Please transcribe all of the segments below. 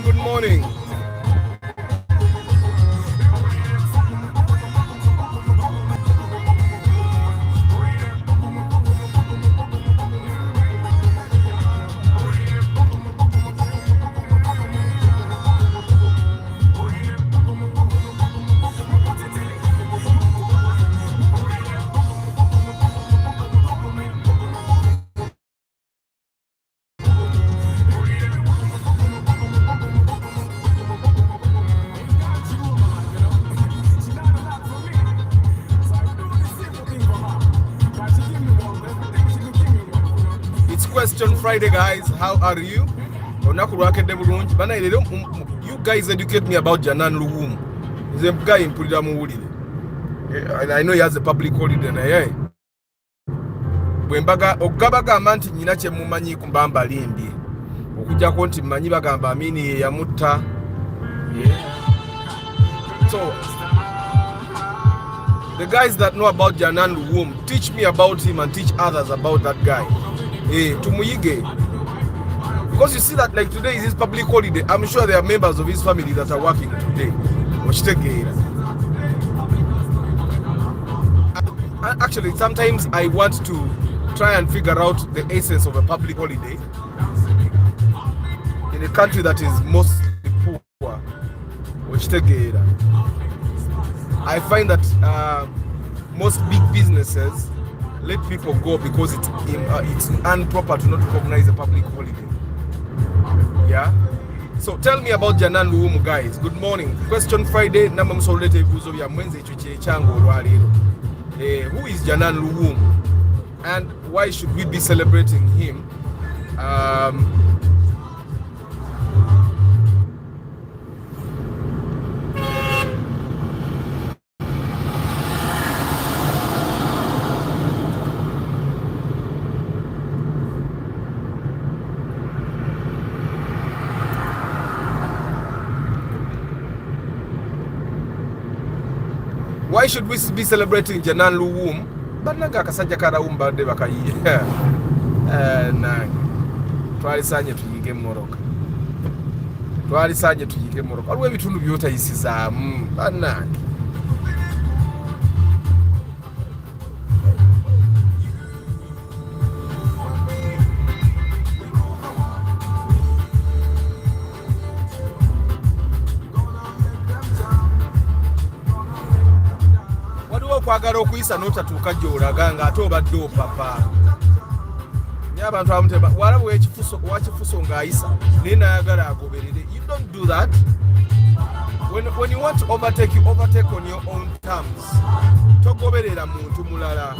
Good morning. Question Friday, guys. How are you? You guys educate me about Janan Luwum. He's a guy in Puridamu. And I know he has a public holiday. Bwembaga ogabaga amanti nyina kye mumanyi kumbamba lindi okujja ko nti mmanyi bagamba amini yamutta. So the guys that know about Janan Luwum, teach me about him and teach others about that guy. Tumuyige, because you see that like today is his public holiday. I'm sure there are members of his family that are working today. Actually, sometimes I want to try and figure out the essence of a public holiday in a country that is mostly poor. I find that most big businesses let people go because it's improper to not recognize a public holiday. Yeah. So tell me about Janan Luwum, guys. Good morning. Question Friday. Who is Janan Luwum, and why should we be celebrating him? Why should we be celebrating Janan Luwum? Banaga kasajja karawumba de bakayi. Twalisanye tuyige moroka. Aliwo ebitundu byotayisizaamu bannange. Kwagala okuyisa n'otatuuka gy'olaga nga ate obadde opapa. Naye abantu abamuteba walabu wakifuso ng'ayisa naye nayagala agoberere. You don't do that. When you want to overtake, you overtake on your own terms. Togoberera muntu mulala.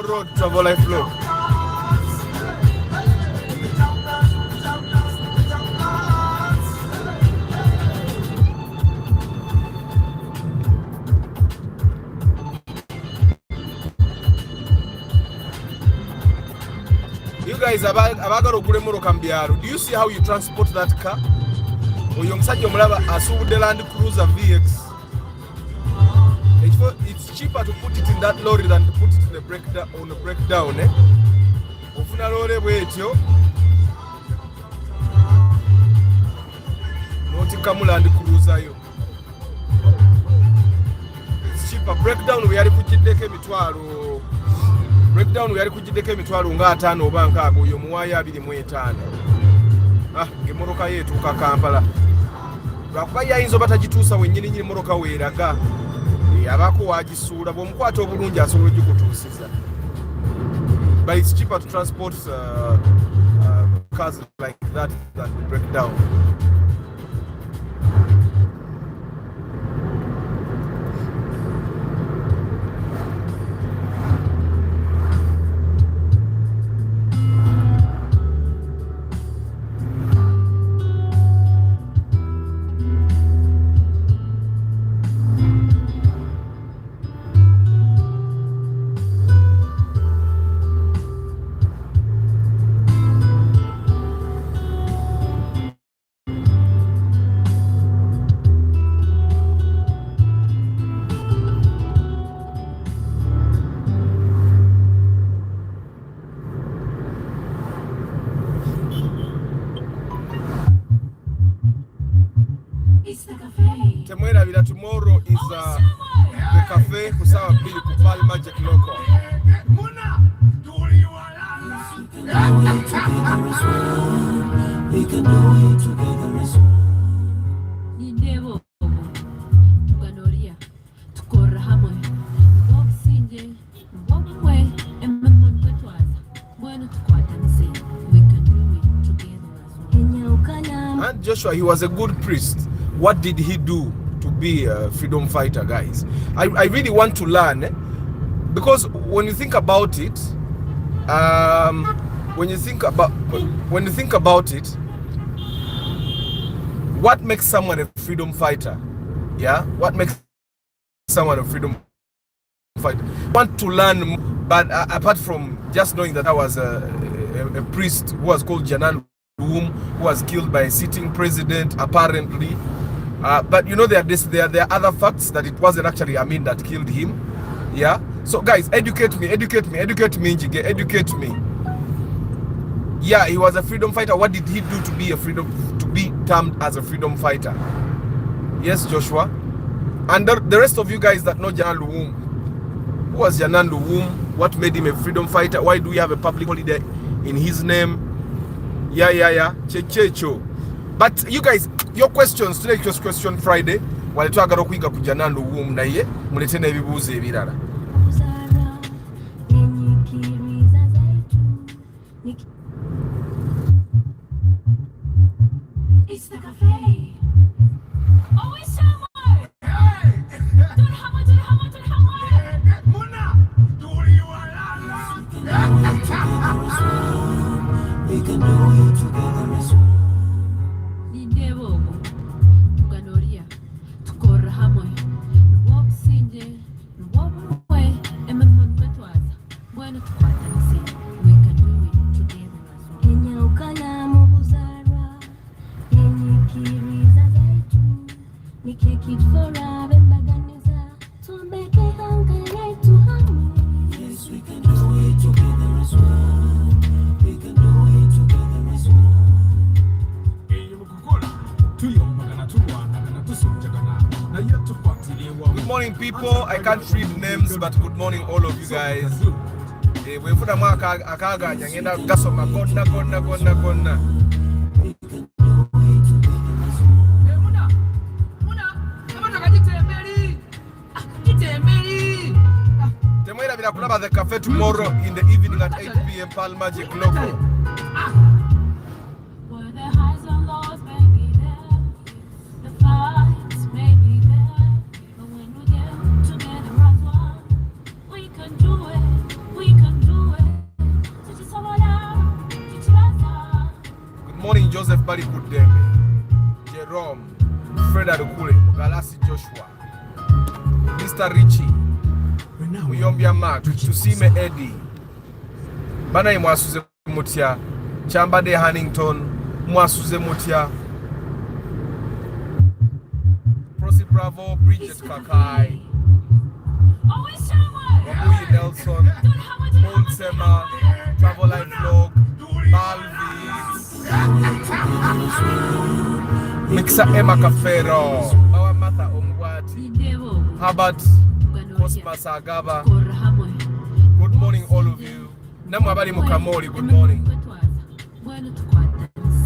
Road travel life flow. You guys abagala okugula emmotoka mu byalo, do you see how you transport that car? Oyo omusajja omulaba asuubudde Land Cruiser VX. It's cheaper to put it in that lorry than to put it in a breakdown. Ofuna lorry bwetyo notikamu Land Cruiser yo. It's cheaper. Breakdown we yali kujiddeko emitwalo nga 5 oba nkaaga, oyo muwaayo 25. Ng'emmotoka ye etuuka Kampala. Lwakuba yayinza oba tagituusa wennyini mmotoka weeraga. Abako wagisuula bw'omukwata obulungi asobola okugikutuusiza. But it's cheaper to transport cars like that than break down. Temwerabira, tomorrow is the cafe kusawa pili kupali Magic Local. We can do it together as one. Nidebo Ganoria tukora hamwe boxinje bobwe ememon kwetwaza bueno tukwata nse. We can do it together as one. And Joshua, he was a good priest. What did he do to be a freedom fighter, guys? I really want to learn, because when you think about it, what makes someone a freedom fighter? Yeah, what makes someone a freedom fighter? I want to learn, but apart from just knowing that I was a priest who was called Janan Luwum, who was killed by a sitting president, apparently. But you know, there are other facts that it wasn't actually Amin that killed him. Yeah. So guys, educate me, Njige, educate me. Yeah, he was a freedom fighter. What did he do to be termed as a freedom fighter? Yes, Joshua. And the rest of you guys that know Janan Luwum, who was Janan Luwum? What made him a freedom fighter? Why do we have a public holiday in his name? Yeah. Chechecho. But you guys, your questions today was question Friday. While you talk about Janan Luwum, na ye muletena ebibuzo ebirala. It's the cafe. Always somewhere. We can do it together as one. Good morning, people. I can't read names, but good morning, all of you guys. We put a mark akaga nyangenda gasoma konna. Temoira bila kulaba the cafe tomorrow in the evening at 8 p.m. Pal Magic Logo. Morning, Joseph Barry Kudeme, Jerome, Fred Adokule, Galasi Joshua, Mr. Richie, Muyombia Mark, Tusime Eddie, Bana Mwasuze Mutia, Chambade Hannington, Mwasuze Mutia, Prosi Bravo, Bridget Kakai, Wabuyi Nelson, Old Sema, Travel Line Vlog, Balvis, Mixer Emma Cafero, our Martha Omwati, Herbert Cosmas Agaba. Good morning, all of you. Namwabali Mukamori, good morning.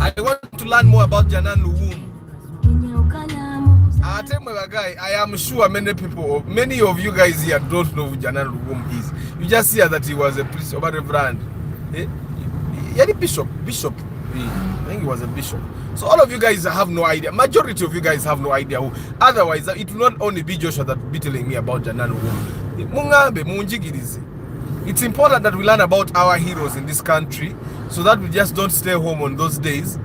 I want to learn more about Janan Luwum. I tell my guy, I am sure many of you guys here don't know who Janan Luwum is. You just hear that he was a priest or a reverend. Yeah, bishop. I think he was a bishop. So all of you guys have no idea. Majority of you guys have no idea who. Otherwise, it will not only be Joshua that will be telling me about Janan Luwum. It's important that we learn about our heroes in this country, so that we just don't stay home on those days,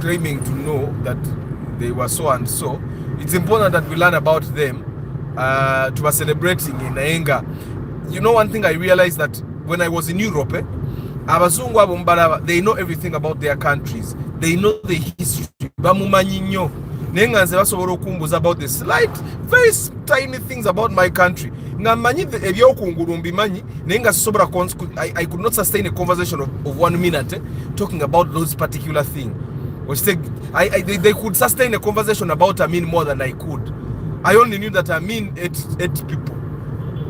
claiming to know that they were so and so. It's important that we learn about them to be celebrating in anger. You know, one thing I realized that when I was in Europe, they know everything about their countries. They know the history. About the slight, very tiny things about my country. I could not sustain a conversation of 1 minute talking about those particular things. They could sustain a conversation about Amin more than I could. I only knew that Amin ate people.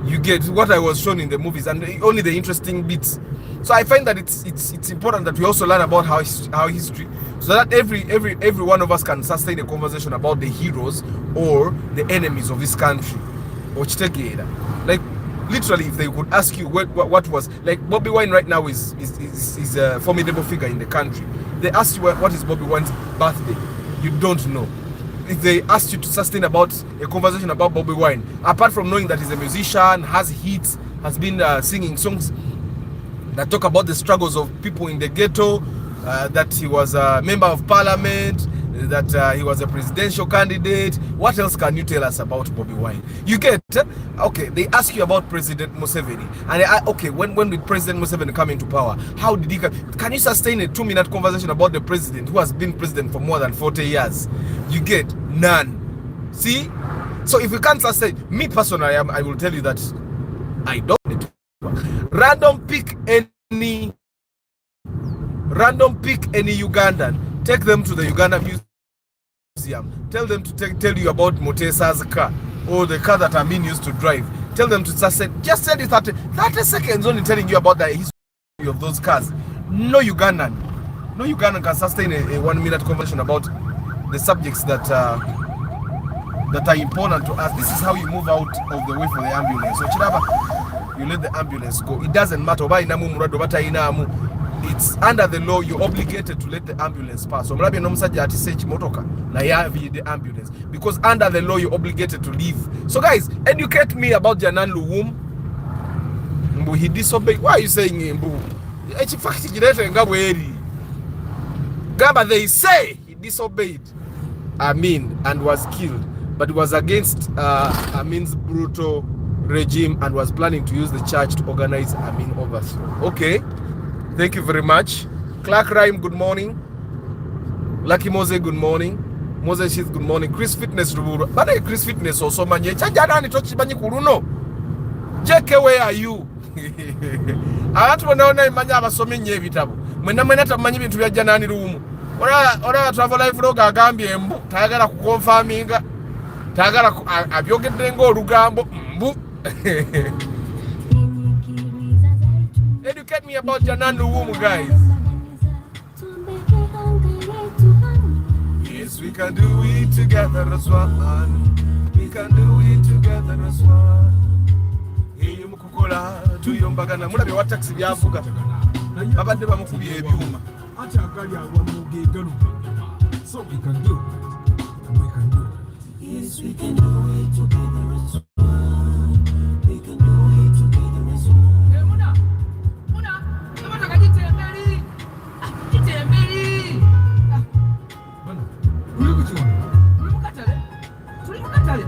You get what I was shown in the movies and only the interesting bits. So I find that it's important that we also learn about our history, so that every one of us can sustain a conversation about the heroes or the enemies of this country. Like literally, if they could ask you what was, like, Bobby Wine right now is a formidable figure in the country. They ask you what is Bobby Wine's birthday, you don't know. If they asked you to sustain about a conversation about Bobby Wine, apart from knowing that he's a musician, has hits, has been singing songs that talk about the struggles of people in the ghetto, that he was a member of parliament, that he was a presidential candidate. What else can you tell us about Bobby Wine? You get, okay, they ask you about President Museveni. And okay, when did President Museveni come into power? How did he come? Can you sustain a 2-minute conversation about the president who has been president for more than 40 years? You get none. See? So if you can't sustain, me personally, I will tell you that I don't need to. Random pick any Ugandan, take them to the Uganda Museum, tell them to tell you about Motesa's car or the car that Amin used to drive. Tell them to just send you 30 seconds only telling you about the history of those cars. No Ugandan can sustain a 1 minute conversation about the subjects that are important to us. This is how you move out of the way for the ambulance. So Chiraba, you let the ambulance go. It doesn't matter. It's under the law. You're obligated to let the ambulance pass. So the ambulance, because under the law you're obligated to leave. So guys, educate me about Janan Luwum. He disobeyed. Why are you saying Mbu? Gamba, they say he disobeyed Amin and was killed, but was against Amin's brutal regime and was planning to use the church to organize Amin overthrow. Okay, thank you very much. Clark Rhyme, good morning. Lucky Mose, good morning. Moses Sheath, good morning. Chris Fitness, but Chris Fitness also manye. Chanjanani tochi manye kuruno. JK, where are you? Abantu wanaona imanya abasomi nye vitabu. Mwena tamanyi bintu bya Janani Luwum. Ora travel life log agambye mbu tayagala ku confirminga. Tayagala abyogedde ngo olugambo mbu. Educate me about Janan Luwum, guys. Yes, we can do it together as one. We can do it together as one. Hey, mukukola tuyombagana mulabe wa taxi byavuga. Babadde bamukubye ebyuma. Achagali awamuge gano. So we can do it. We can do it. Yes, we can do it together as one. We can do it together as one. Hey, Muna, kama takajitembeli. Jitembeli. Bana, Tulimukatale.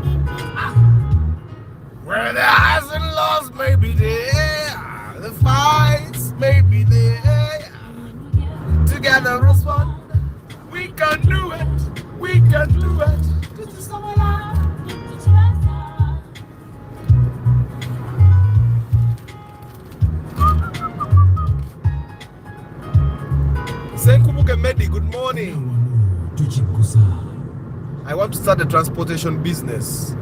Where the highs and lows may be there, the fights may be there. Together as one, we can do it. We can do it. This is our life. Senkubuke Medi, good morning. I want to start a transportation business.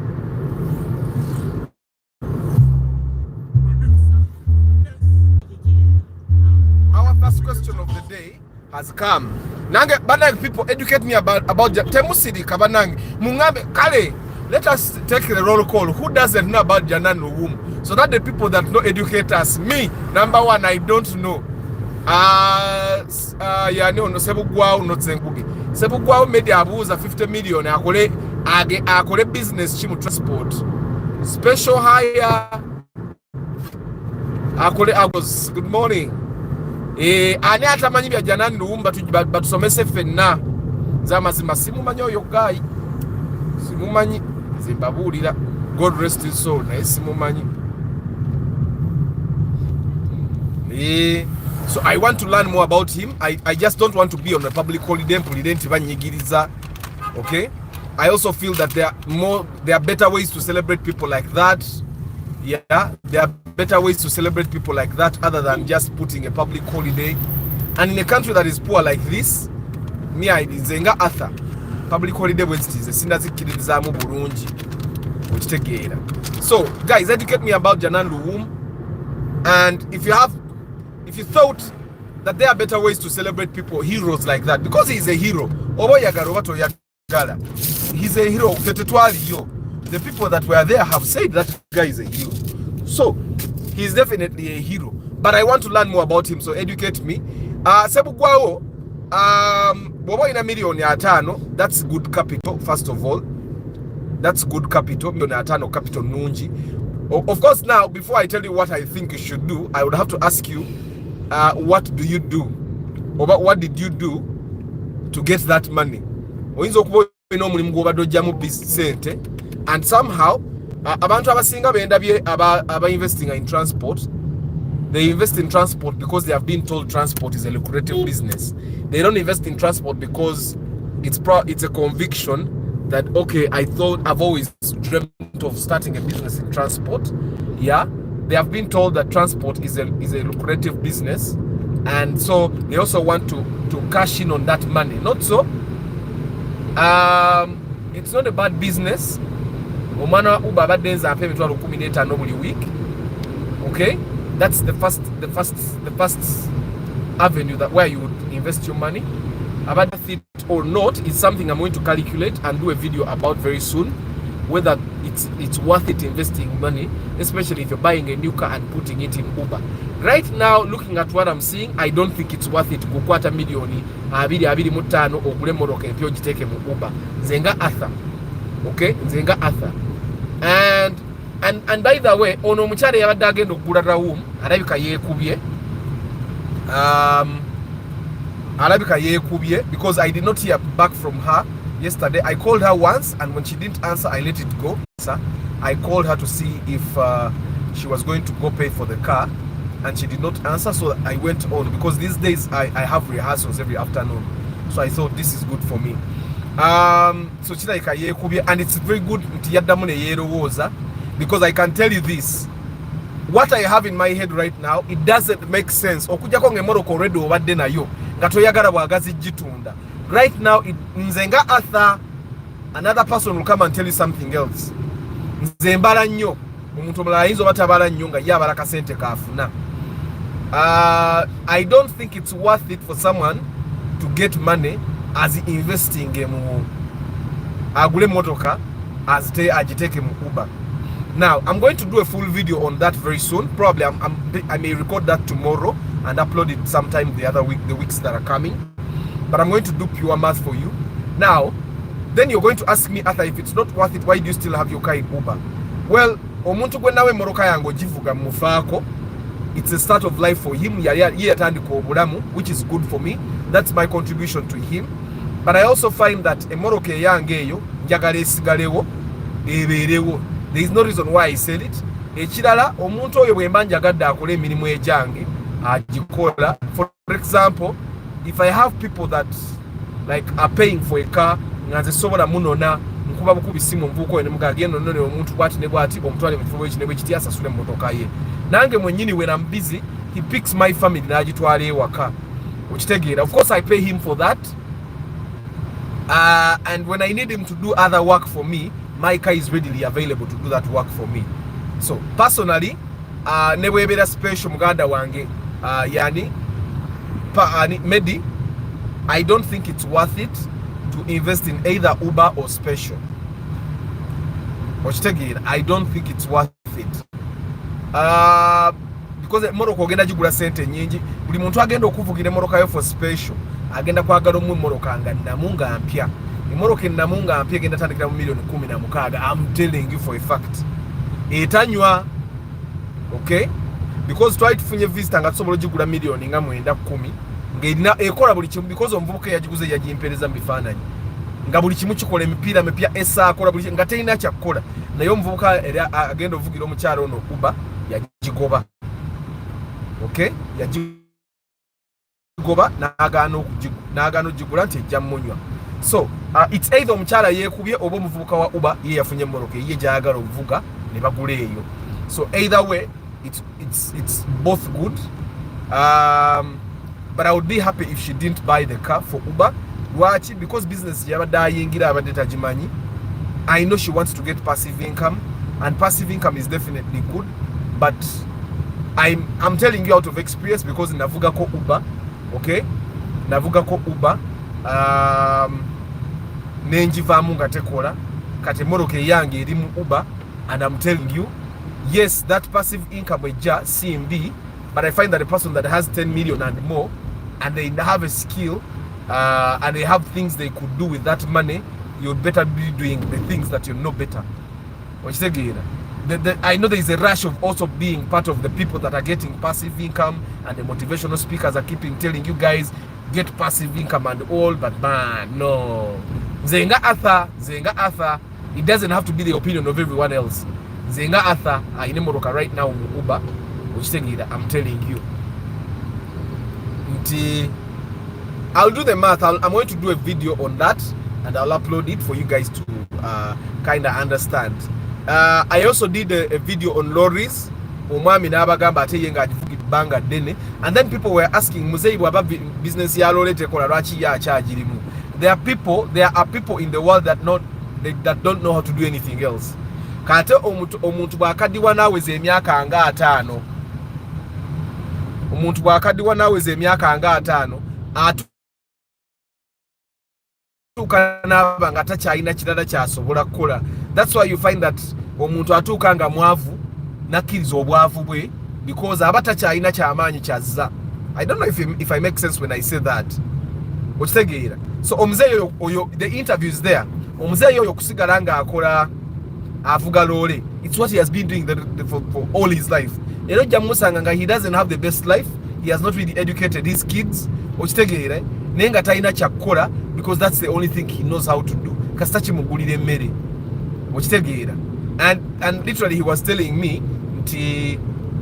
Our first question of the day has come. Nange banang people educate me about Temusidi Kabanang Mungabe Kale. Let us take the roll call. Who doesn't know about Janan Luwum? So that the people that know educate us. Me, number one, I don't know. Yani ono Sebugwao not Zengugi. Sebugwao made abuza 50 million. Akole business chimu transport. Special hire. Akole agos. Good morning. Ani atamanyi bya Janan Luwum batusomese fenna. Zamazima simumanyi oyo guy. Simumanyi zimbabulira. God rest his soul. Na simumanyi. So I want to learn more about him. I just don't want to be on a public holiday. Okay? I also feel that there are better ways to celebrate people like that. Yeah, there are better ways to celebrate people like that other than just putting a public holiday. And in a country that is poor like this, I zenga Arthur. Public holiday Wednesdays. So guys, educate me about Janan Luwum. And if you thought that there are better ways to celebrate people, heroes like that, because he's a hero. He's a hero. The people that were there have said that guy is a hero. So he's definitely a hero. But I want to learn more about him, so educate me. Sebugwao, bobo ina milioni atano, that's good capital, first of all. That's good capital, milioni atano capital nunji. Of course, now, before I tell you what I think you should do, I would have to ask you, what do you do? Or what did you do to get that money? And somehow, abantu abasinga bendabye aba investing in transport. They invest in transport because they have been told transport is a lucrative business. They don't invest in transport because it's a conviction that, okay, I've always dreamt of starting a business in transport. Yeah, they have been told that transport is a lucrative business, and so they also want to cash in on that money. Not so. It's not a bad business. Omwana Uber baddenza ampe emitwalo 15 buli week. Okay, that's the first avenue that where you would invest your money. About it or not is something I'm going to calculate and do a video about very soon, whether it's worth it investing money, especially if you're buying a new car and putting it in Uber. Right now, looking at what I'm seeing, I don't think it's worth it kukwata milioni 25 ogule motoka empya ogiteeke mu Uber. Nzenga Arthur. Okay, nzenga Arthur. And by the way, ono omukyala yabadde agenda okugula Luwum, alabika yeekubye because I did not hear back from her yesterday. I called her once, and when she didn't answer, I let it go. I called her to see if she was going to go pay for the car, and she did not answer, so I went on because these days I have rehearsals every afternoon, so I thought this is good for me. So kirabika yeekubye, and it's very good nti yaddamu ne yeerowooza, because I can tell you this, what I have in my head right now, it doesn't make sense. Okujjako ng'emmoroka already obadde nayo nga toyagala bwagazi gitunda. Right now, nzenga Arthur, another person will come and tell you something else. Nze mbala nnyo, omuntu omulala ayinza oba tabala nnyo nga ye abala kasente kaafuna. I don't think it's worth it for someone to get money as investing mu agule motoka agiteke mu Uber. Now, I'm going to do a full video on that very soon. Probably I may record that tomorrow and upload it sometime the weeks that are coming. But I'm going to do pure math for you. Now, then you're going to ask me, Arthur, if it's not worth it, why do you still have your car in Uber? Well, omuntu gwe nawe moroka yango givuga mufaako. It's a start of life for him. Ye yatandika obulamu, which is good for me. That's my contribution to him. But I also find that emoroka eyange eyo njagala esigalewo ebeerewo. There is no reason why I sell it. Ekirala, omuntu oyo bwemba njagadde akola emirimu ejange agikola. For example, if I have people that like are paying for a car, nga nze sobola munona nkuba bukubi simu mvuko ene muga gendo none omuntu bwati ne bwati omutwale mu kifubo ekine bwekiti asasule mu motoka ye. Nange mwennyini when I'm busy, he picks my family n'agitwala ewaka. Okitegeera. Of course I pay him for that. And when I need him to do other work for me, my car is readily available to do that work for me. So personally, ne bwebera special muganda wange yani Medi, I don't think it's worth it to invest in either Uber or special. I don't think it's worth it. Because moroka ogenda gigula sente nyingi, buli muntu agenda okuvugira moroka yo for special agenda kwagala omu moroka nga namunga mpya. Moroka namunga mpya agenda tandikira mu $16,000. I'm telling you for a fact. Etanywa, okay? Because try to funye visitor nga tusobola gigula million nga 9-10 ng'erina ekola buli kimu, because omuvubuka yagiguze yagimpereza mu bifaananyi nga buli kimu kikola emipiira mipya essa akola buli nga terina kyakukola, naye omuvubuka agenda ovugira omukyalo ono Uber yagigoba. Okay, yagigoba n'agaana ogigula nti ejja munywa. So it's either omukyala yeekubye oba omuvubuka wa Uber ye yafunye emmoroka ye gy'ayagala okuvuga ne bagula eyo. So either way, it's both good. But I would be happy if she didn't buy the car for Uber. Lwaki? Because business yabadde ayingira abadde tagimanyi. I know she wants to get passive income, and passive income is definitely good, but I'm telling you out of experience, because navuga ko Uber, okay? Navuga ko Uber, nenjivaamu nga tekola, kati emmoroka eyange eri mu Uber, and I'm telling you, yes, that passive income ejja CMB, but I find that a person that has 10 million and more, and they have a skill, and they have things they could do with that money, you'd better be doing the things that you know better. I know there is a rush of also being part of the people that are getting passive income, and the motivational speakers are keeping telling you guys get passive income and all, but man, no. Zenga Arthur, it doesn't have to be the opinion of everyone else. Zenga Arthur, ine moroka right now mu Uber, I'm telling you. I'll do the math. I'm going to do a video on that. and I'll upload it for you guys to kind of understand. I also did a video on lorries. And then people were asking, business there are people in the world that don't know how to do anything else. Kate omuntu bwakadiwa naweze emyaka nga 5, omuntu bwakadiwa naweze emyaka nga 5 atuuka n'aba nga takyalina kirala kyasobola kukola. That's why you find that omuntu atuuka nga mwavu nakkiriza obwavu bwe because aba takyalina kyamaanyi kyazza. I don't know if I make sense when I say that. Okitegeera. So omuzeeyi oyo, the interview is there. Omuzeeyi oyo kusigala nga akola avuga lole. It's what he has been doing for all his life. Ero jamusanga nga he doesn't have the best life. He has not really educated his kids. Okitegeera. Nenga talina kyakukola because that's the only thing he knows how to do. Kasita kimugulira emmere. Okitegeera. And literally he was telling me nti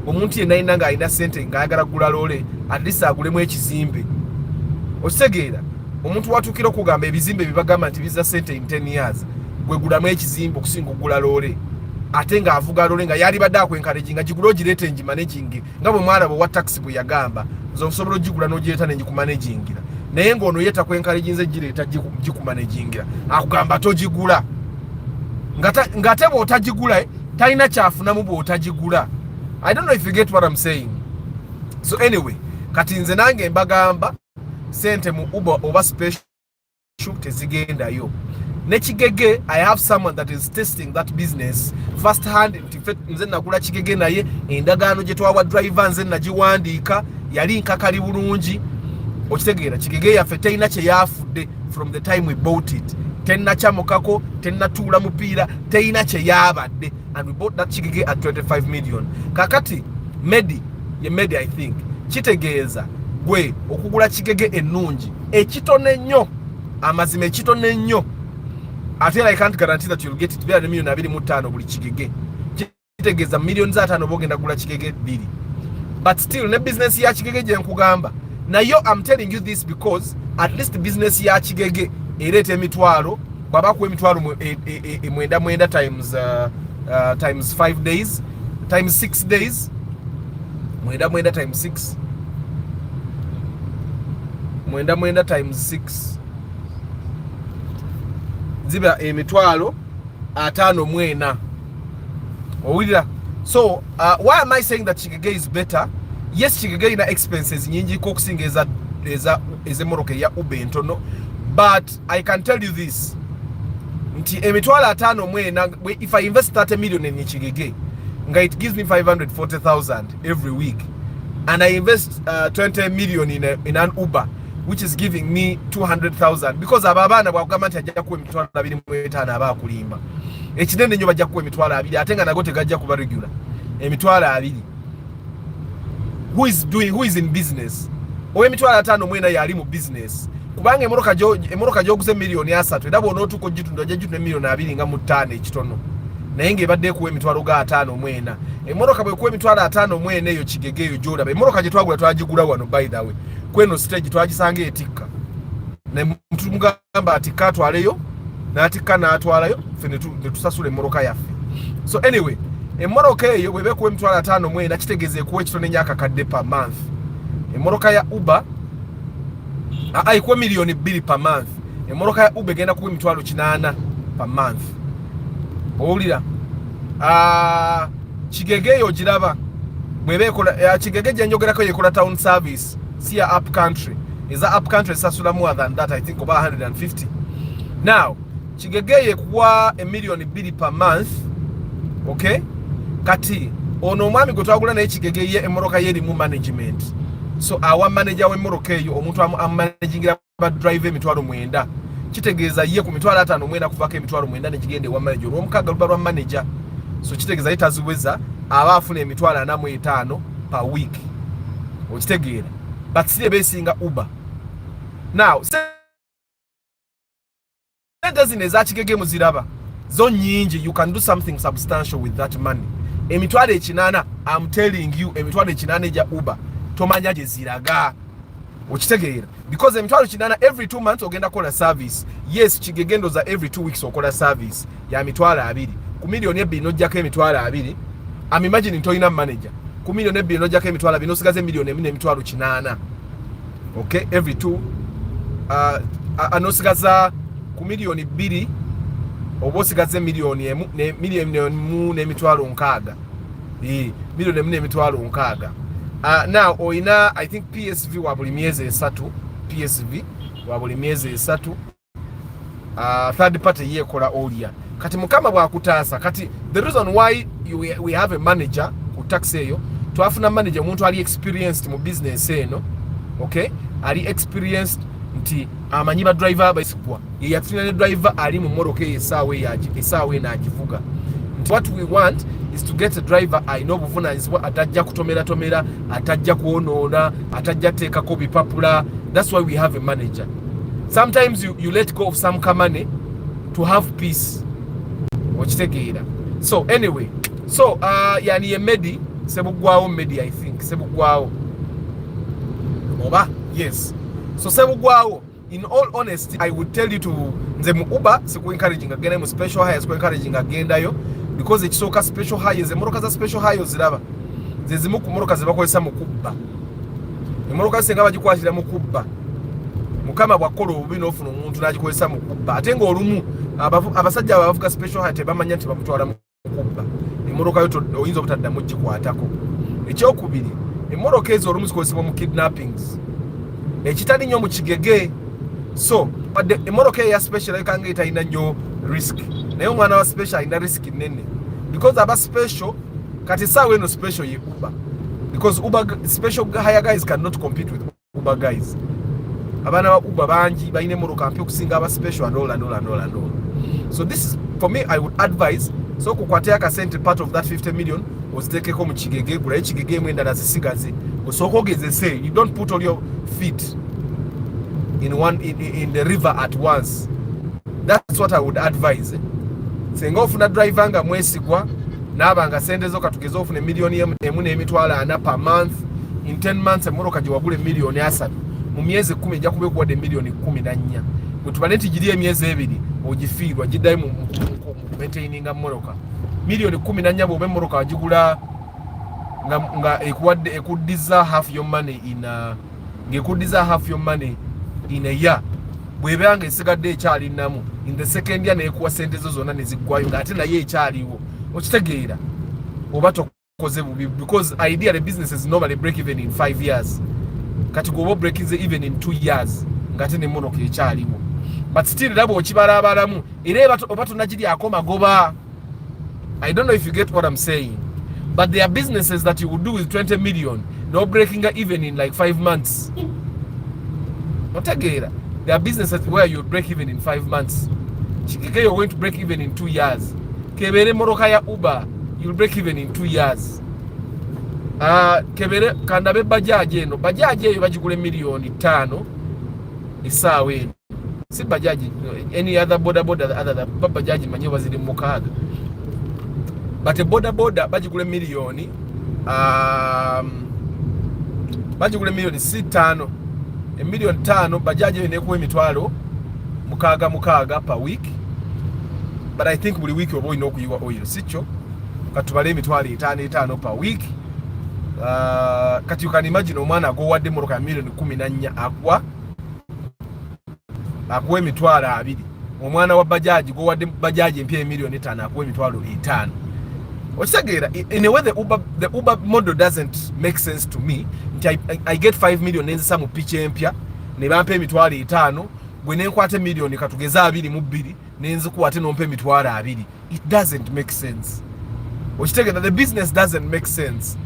omuntu yenna nga alina sente nga ayagala kugula lole at least agulemu ekizimbe. Okitegeera. Omuntu watukira okugamba ebizimbe bibagamba nti biza sente in 10 years. Gwegulamu ekizimbe okusinga okugula lole. Ate nga avuga lole nga yali badde akwencourage nga gigula ogirete ngi managing nga bwe mwalabo wa taxi bwe yagamba osobola ogigula n'ogireta ne ngikumanagingirira. Naye ng'ono yeta kwencourage nze gireta gikumanagingirira akugamba togigula nga te bw'otagigula talina kyafunamu bw'otagigula. I don't know if you get what I'm saying. So anyway, kati nze nange mbagamba sente mu Uber oba special tezigendayo. Nechigege, I have someone that is testing that business first hand. Nze nagula Kigege naye endagaano gye twawa driver nze nagiwandiika yali nkakali bulungi. Okitegeera Kigege yaffe teyina kye yafudde from the time we bought it. Tenna kyamukako, tenna tuula mupiira, teyina kye yabadde, and we bought that Kigege at 25 million. Kakati Medi I think kitegeeza gwe okugula Kigege ennungi ekitone nnyo, amazima ekitone nnyo. I can't guarantee that you'll get it. There are million abiri mutano buli Kigege. Kitegeeza millions atano bogenda kugula Kigege 2. But still ne business ya Kigege gye nkugamba. Now I'm telling you this because at least the business ya Kigege erete emitwalo baba ku emitwalo mwenda times 5 days times 6 days mwenda times 6 mwenda times 6 ziba emitwalo 5 owulira. So why am I saying that Kigege is better? Yes, Kigege ina expenses nyingi kokusinga eza moroke ya Uber entono, but I can tell you this nti emitwalo 5 if I invest 30 million in Kigege nga it gives me 540,000 every week, and I invest 20 million in an Uber which is giving me 200,000 because ababana bwagamba nti ajja ku emitwalo 25 abakulimba ekinene nnyo bajja ku emitwalo 2 ate nga nago tegajja kuba regular emitwalo 2. Who is in business? Owe emitwalo 5 yali mu business kubanga emoroka gyoguze million 3 era bw'onootuuka ogitunda ojja gitunda million 2 nga mu 5 ekitono naye ng'ebadde kuwa emitwalo 5 emoroka bwe kuwa emitwalo 5 eyo Kigege eyo gy'olaba emoroka gye twagula twagigula wano by the way kweno stage twagisanga etikka ne muntu mugamba atikka atwaleyo n'atikka n'atwalayo ffe ne tusasula emmoroka yaffe. So anyway emmoroka eyo bw'eba kuwa emitwalo 5 kitegeeza ekuwa ekitone nyakakadde per month. Emmoroka ya Uber ikuwa million 2 per month. Emmoroka ya Uber egenda kuwa emitwalo 8 per month. Owulira Kigege eyo giraba bw'eba ekola Kigege gye njogerako yekola town service si ya up country. Eza up country esasula more than that, I think about 150. Now Kigege yekuwa a million 2 per month. Okay, kati ono omwami gwe twagula naye Kigege ye emmoroka ye erimu management. So awa manager w'emmoroka eyo omuntu amanagingira ba drive emitwalo 9 kitegeeza ye ku mitwalo 5 kuvako emitwalo 9 ne kigende wa manager olw'omukaga luba lwa manager. So kitegeeza yetaziweza aba afuna emitwalo 45 per week. Okitegeera but sire besinga Uber. Now sente eza Kigege muziraba zo nyingi, you can do something substantial with that money. Emitwalo 8 I'm telling you emitwalo 8 eja Uber tomanya gye ziraga. okitegeera because emitwalo 8 every 2 months ogenda kola service. Yes, Kigegendo za every 2 weeks okola service ya mitwalo 2 ku milioni 2 nojjako emitwalo 2. I'm imagining toyina manager ku milioni 2 nojjako emitwalo 2 nosigaze milioni 4 emitwalo 8. Okay, every 2 anosigaza ku milioni 2 oba osigaze milioni 1 n'emitwalo 6. Milioni 4 n'emitwalo 6. Now oina I think PSV wa buli myezi 3. PSV wa buli myezi 3. Third party yekola olia kati mukama bwakutaasa kati the reason why we have a manager ku tax eyo twafuna manager omuntu ali experienced mu business eno. Okay, ali experienced nti amanyi ba driver baisukwa yeyatuna ne driver ali mu moroka esaawe nagivuga. What we want is to get a driver I know buvunanyizibwa atajja kutomera atajja kuonoona atajja teekako bipapula. That's why we have a manager. Sometimes you let go of some money to have peace. Okitegeera. So anyway, so yani Medi Sebugwawo Medi I think Sebugwawo oba yes. So Sebugwawo, in all honesty I would tell you to nze mu Uber siku encouraging agenda mu special hire siku encouraging agenda yo because ekisooka special hire ze moroka za special hire ziraba ze zimu ku moroka zibakozesa mu kubba emoroka senga bagikwatira mu kubba mukama bwakola obubi n'ofuna omuntu n'agikozesa mu kubba ate ng'olumu abasajja abavuga special hire tebamanya nti bamutwala mu kubba emoroka yo oyinza obutaddamu gikwatako. Ekyokubiri emoroka ezo olumu zikozesebwa mu kidnappings ekitali nnyo mu Kigege. So emoroka ya special ekanga etayina nnyo risk naye omwana wa special ina risk nene because aba special kati sawe eno special ye Uber because Uber special hire guys cannot compete with Uber guys. Abana ba Uber banji bayine emoroka mpyo kusinga aba special and all. So this is for me I would advise so kukwate akasente part of that 50 million ozitekeko mu Kigege kula Kigege mwenda nazisigaze osokogeze say you don't put all your feet in the river at once. That's what I would advise. Senga ofuna driver nga mwesigwa nabanga sente zo katugezo ofune milioni 1.4 per month. In 10 months emoroka jiwagule milioni 3 mu myezi 10 ejja kube kuwade milioni 14 mutubaneti giriye myezi 2 ogifiirwa giddayi mu maintaininga moroka milioni 14 bwobe moroka wagigula nga ekuddiza half your money in a year bwebanga esigadde ekyali namu in the second year nekuwa sente zo zonna nezigwayo ngate naye ekyaliwo okitegeera oba tokoze bubi because ideally businesses normally break even in 5 years kati go break even in 2 years ngate ne monoka ekyaliwo but still labo okibalabalamu era oba tunagiri akoma goba. I don't know if you get what I'm saying, but there are businesses that you would do with 20 million no breaking even in like 5 months. Otegeera, there are businesses where you break even in 5 months. Kigege you're going to break even in 2 years. Kebere moroka ya Uber you'll break even in 2 years. Kebere kandabe bajaji eno bajaji eyo bagigule milioni 5 esaawa eno si bajaji any other boda other than bajaji manyo baziri mukaaga but boda bagigule milioni bagigule milioni 5 milioni 5 bajaji ene ku emitwalo mukaaga per week. But I think buli week obo ino okuyiwa oil sicho katubale emitwalo 5 per week. Kati you can imagine omwana go wadde moroka ya milioni 14 akwa emitwalo 2 omwana wa bajaji go wadde bajaji empya milioni 5 akwa emitwalo 5. Okitegeera in a way the Uber model doesn't make sense to me. I get 5 million nenzisa mu picha empya ne bampa emitwalo 5 gwe nenkwate milioni katugeza 22 nenzikuwate nompa emitwalo 2. It doesn't make sense. Okitegeera the business doesn't make sense.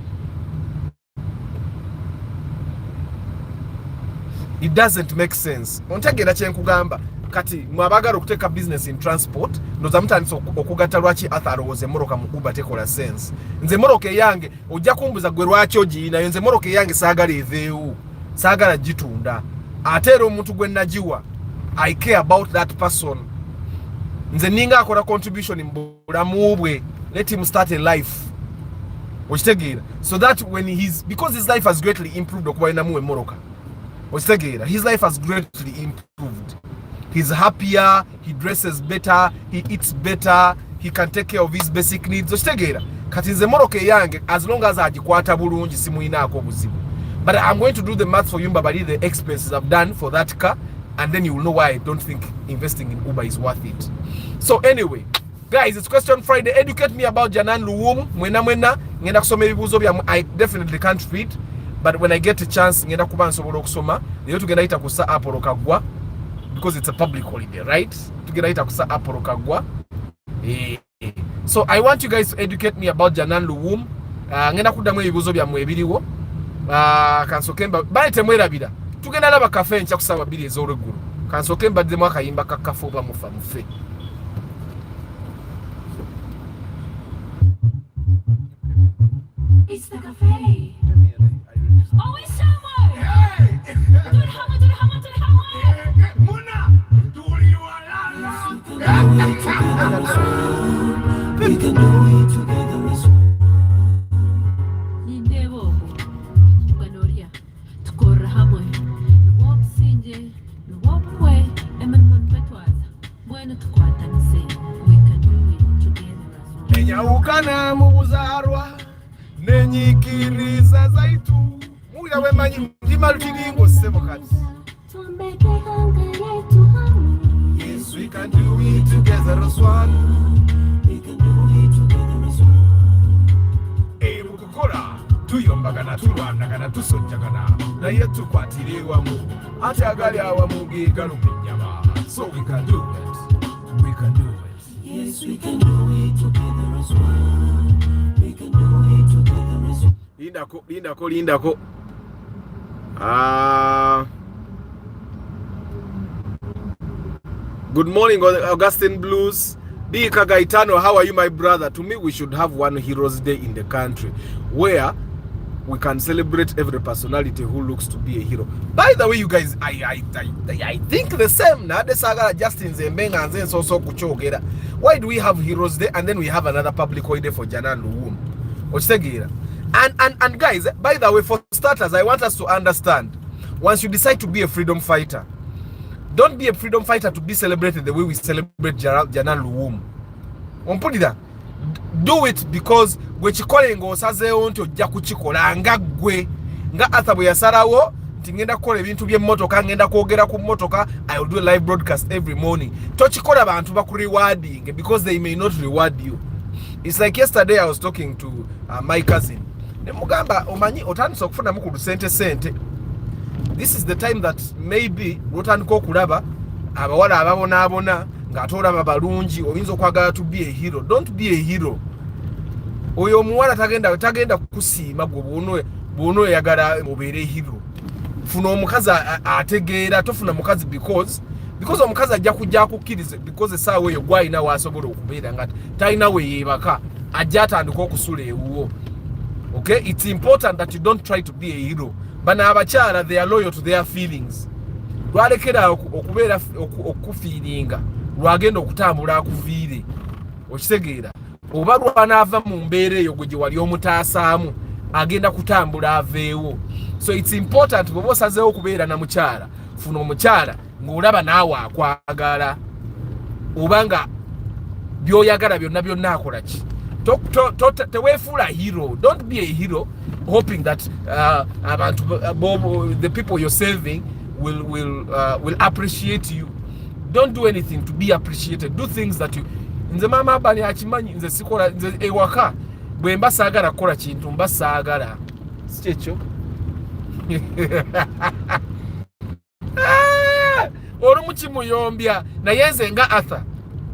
It doesn't make sense. Ontegeera kyenkugamba kati mwabagala okuteka business in transport ndoza mutandise okugatta lwaki atharowoze moroka mu Uber tekola sense. Nze moroka yange ojja kumbuza gwe lwaki ogiyina nze moroka yange saagala eveewo saagala gitunda ate era omuntu gwe nagiwa I care about that person. Nze ninga akola contribution mu bulamu bwe let him start a life. Okitegeera so that when because his life has greatly improved okuba inamu emoroka His life has greatly improved. He's happier, he dresses better, he eats better, he can take care of his basic needs. Kati nze moroke yange, as long as ajikwata bulungi simuinaako buzibu. But I'm going to do the math for you, Babali, the expenses I've done for that car, and then you will know why I don't think investing in Uber is worth it. So anyway, guys, it's Question Friday. Educate me about Janan Luwum. Ngenda kusoma ebibuuzo byammwe. I definitely can't read, but when I get a chance, ngenda kuba nsobola okusoma. Leero tugenda yita kusa Apollo Kagwa, because it's a public holiday, right? Tugenda yita kusa Apollo Kagwa. So I want you guys to educate me about Janan Luwum. Ngenda kuddamu ebibuuzo byammwe ebiriwo. Kansokemba baite mwerabira. Tugenda laba kafe ncha kusaba 2 ez'olweggulu. Kansokemba ddemu akayimba ka kafe oba mufa mufe. It's the cafe. Oh, it's somewhere. Hey! Do the hammer. Muna! Do you We can do it together as one. Nindevo. Tukanoria. Tukora hamwe. Nuwop sinje. Nuwop we. Eman petwaza. Bueno tukwata nise. We can do it together as one. Nenyawukana mu buzarwa. Nenyikiriza zaitu muya wemanyi ndima lukiringo sebo kati. Yes, we can do it together as one. We can do it together as one. Mukukola tuyombagana tulwanagana tusojjagana naye tukwatire wamu ate agali awamu gegaluminyama. So we can do it. We can do it. Yes, we can do it together as one. We can do it together as one. Lindako. Good morning, Augustine Blues. Dika Gaetano, how are you, my brother? To me, we should have one Heroes Day in the country where we can celebrate every personality who looks to be a hero. By the way, you guys, I think the same. Now, the saga Justin Zembenga and then so kuchogera. Why do we have Heroes Day and then we have another public holiday for Janan Luwum? And guys, by the way, for starters, I want us to understand, once you decide to be a freedom fighter, don't be a freedom fighter to be celebrated the way we celebrate Janan Luwum. Do it because wechikole ng'osazeewo nti ojja kukikola nga ggwe nga Arthur bwe yasalawo nti ngenda kukola ebintu by'emmotoka, ngenda kwogera ku mmotoka, I will do a live broadcast every morning. Tochikola bantu bakurewarding because they may not reward you. It's like yesterday I was talking to my cousin. Nemugamba omanyi otandise okufuna mukulu sente. This is the time that maybe otandika okulaba abawala ababonaabona ng'ate olaba balungi oyinza okwagala to be a hero. Don't be a hero. Oyo omuwala tagenda kukusiima gwe bw'ono oyagala obeere hero. Funa omukazi ategeera, tofuna mukazi because omukazi ajja kujja akukkiriza because essaawa eyo gwalina waasobola okubeera nga talina we yeebaka ajja atandika okusula ewuwo. Okay, it's important that you don't try to be a hero. Bana abakyala, they are loyal to their feelings. Lwalekera okubeera okufiiringa lwagenda okutambula akuviire okitegeera oba lwanaava mu mbeera eyo gwe gye wali omutaasaamu agenda kutambula aveewo. So it's important bw'oba osazeewo okubeera na mukyala, funa omukyala ng'olaba naawe akwagala oba nga by'oyagala byonna akola ki. Teweefuula hero. Don't be a hero hoping that the people you're serving will appreciate you. Don't do anything to be appreciated. Do things that you. Nze mama abali akimanyi nze sikola nze ewaka bwe mba saagala kukola kintu mba saagala sikyo. Olumu kimuyombya naye nze nga Arthur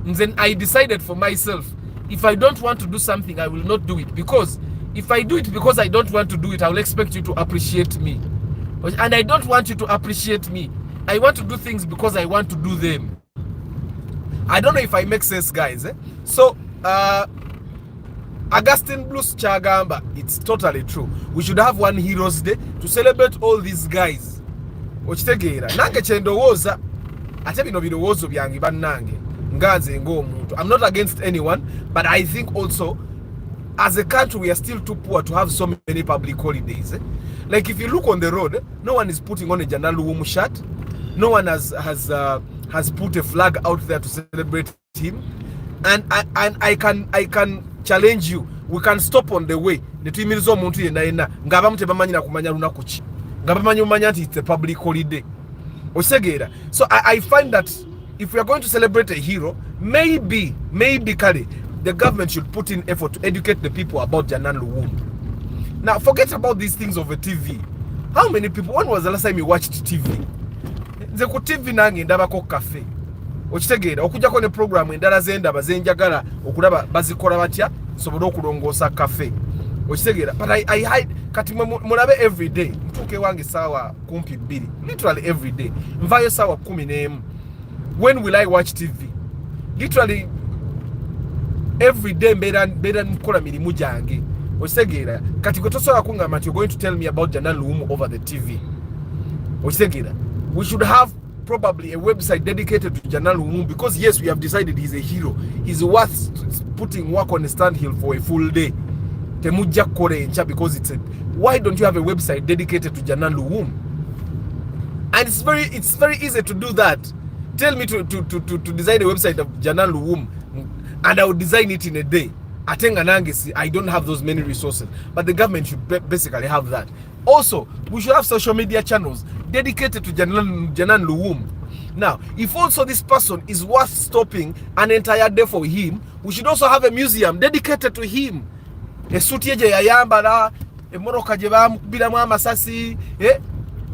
nze I decided for myself, if I don't want to do something I will not do it, because if I do it because I don't want to do it, I will expect you to appreciate me, and I don't want you to appreciate me. I want to do things because I want to do them. I don't know if I make sense, guys. So Augustine Blues Chagamba, it's totally true. We should have one Heroes Day to celebrate all these guys. Okitegeera nange kyendowooza ate bino birowoozo byange bannange nganze ng'omuntu. I'm not against anyone, but I think also as a country, we are still too poor to have so many public holidays. Like if you look on the road, no one is putting on a Janan Luwum shirt. No one has put a flag out there to celebrate him. And I can challenge you. We can stop on the way. It's a public holiday. So I find that if we are going to celebrate a hero, maybe Kali, the government should put in effort to educate the people about Janan Luwum. Now forget about these things over TV. How many people, when was the last time you watched TV? The TV nange ndabako cafe. Okitegeera okujja ko ne program endala zenda bazenjagala okulaba bazikola batya sobola okulongoosa cafe. Okitegeera, but I hide kati mulabe every day mtuke wange sawa kumpi 2 literally every day mvayo sawa 10. When will I watch TV? Literally every day mbera nkola mirimu jange. Okitegeera, kati gwe tosobola kungamba you're going to tell me about Janan Luwum over the TV. Okitegeera, we should have probably a website dedicated to Janan Luwum, because yes, we have decided he's a hero. He's worth putting work on a standhill for a full day. Temuja kore encha, because it's a, why don't you have a website dedicated to Janan Luwum? And it's very easy to do that. Tell me to design a website of Janan Luwum and I will design it in a day. Atenga nangesi, I don't have those many resources, but the government should basically have that. Also, we should have social media channels dedicated to Janan Luwum. Now, if also this person is worth stopping an entire day for him, we should also have a museum dedicated to him. Esuti eje yayambala, emoroka je bamukubiramu amasasi,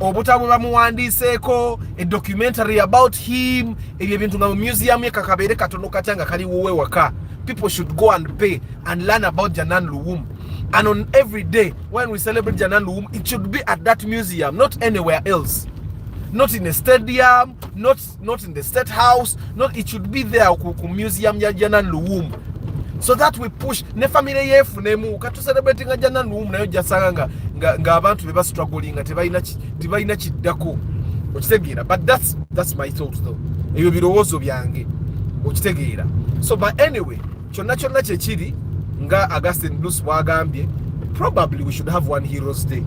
obutabu bamuwandiseeko, a documentary about him, ebyo bintu nga museum ye kakabere katono katanga kali wowe waka. People should go and pay and learn about Janan Luwum. And on every day when we celebrate Janan Luwum, it should be at that museum, not anywhere else. Not in a stadium, not in the state house, it should be there ku museum ya Janan Luwum. So that we push ne family yefu nemu katu celebrating Janan Luwum nayo jasanga nga abantu beba struggling tebayina kiddako. Okitegeera, but that's my thoughts though. Ebyo birowoozo byange. Okitegeera. So but anyway, kyonna kyekiri nga Augustine Bruce wagambye, probably we should have one Heroes Day.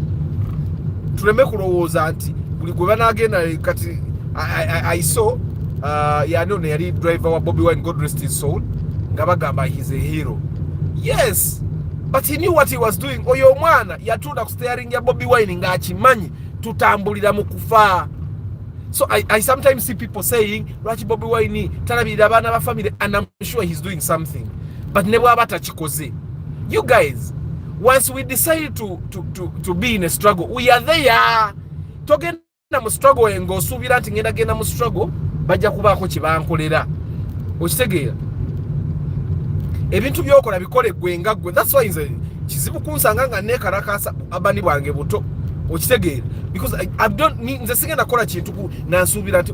Tuleme kulowooza nti buli gwe banagenda kati I saw yanone yali driver wa Bobby Wine, God rest his soul, nga bagamba he's a hero. Yes, but he knew what he was doing. Oyo omwana yatunda ku steering ya Bobby Wine nga akimanyi tutambulira mu kufa. So I sometimes see people saying lwaki Bobby Wine talabirira abaana ba family, and I'm sure he's doing something, but ne bwaba takikoze. You guys, once we decide to be in a struggle, we are there. Togenda mu struggle engo subira nti ngenda genda mu struggle bajja kubaako kibankolera. Okitegeera, ebintu byokola bikole gwenga gwe. That's why nze kizibu kunsanga nga nekalakasa abani bwange buto. Okitegeera, because I don't nze sigenda kola kintu nansubira nti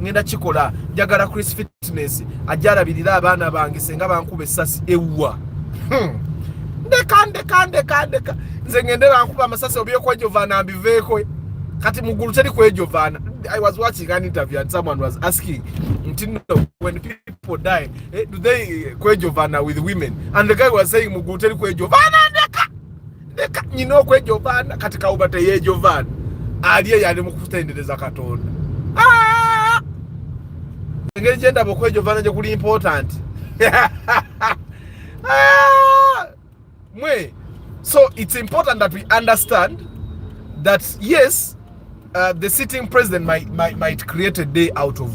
ngenda kikola njagala Chris Fitness ajalabirira abaana bange senga bankube essasi ewa. Ndeka nze ngendera nkuba amasasi obyekwejovaana mbiveeko kati mugulu teri kwejovaana. I was watching an interview and someone was asking, when people die, do they kwejovaana with women? And the guy was saying mugulu teri kwejovaana. Ndeka nyino kwejovaana kati kauba teyejovaana aliye yali mukutendereza Katonda. Ngeri genda bokwejovaana je kuli important. So it's important that we understand that yes, the sitting president might create a day out of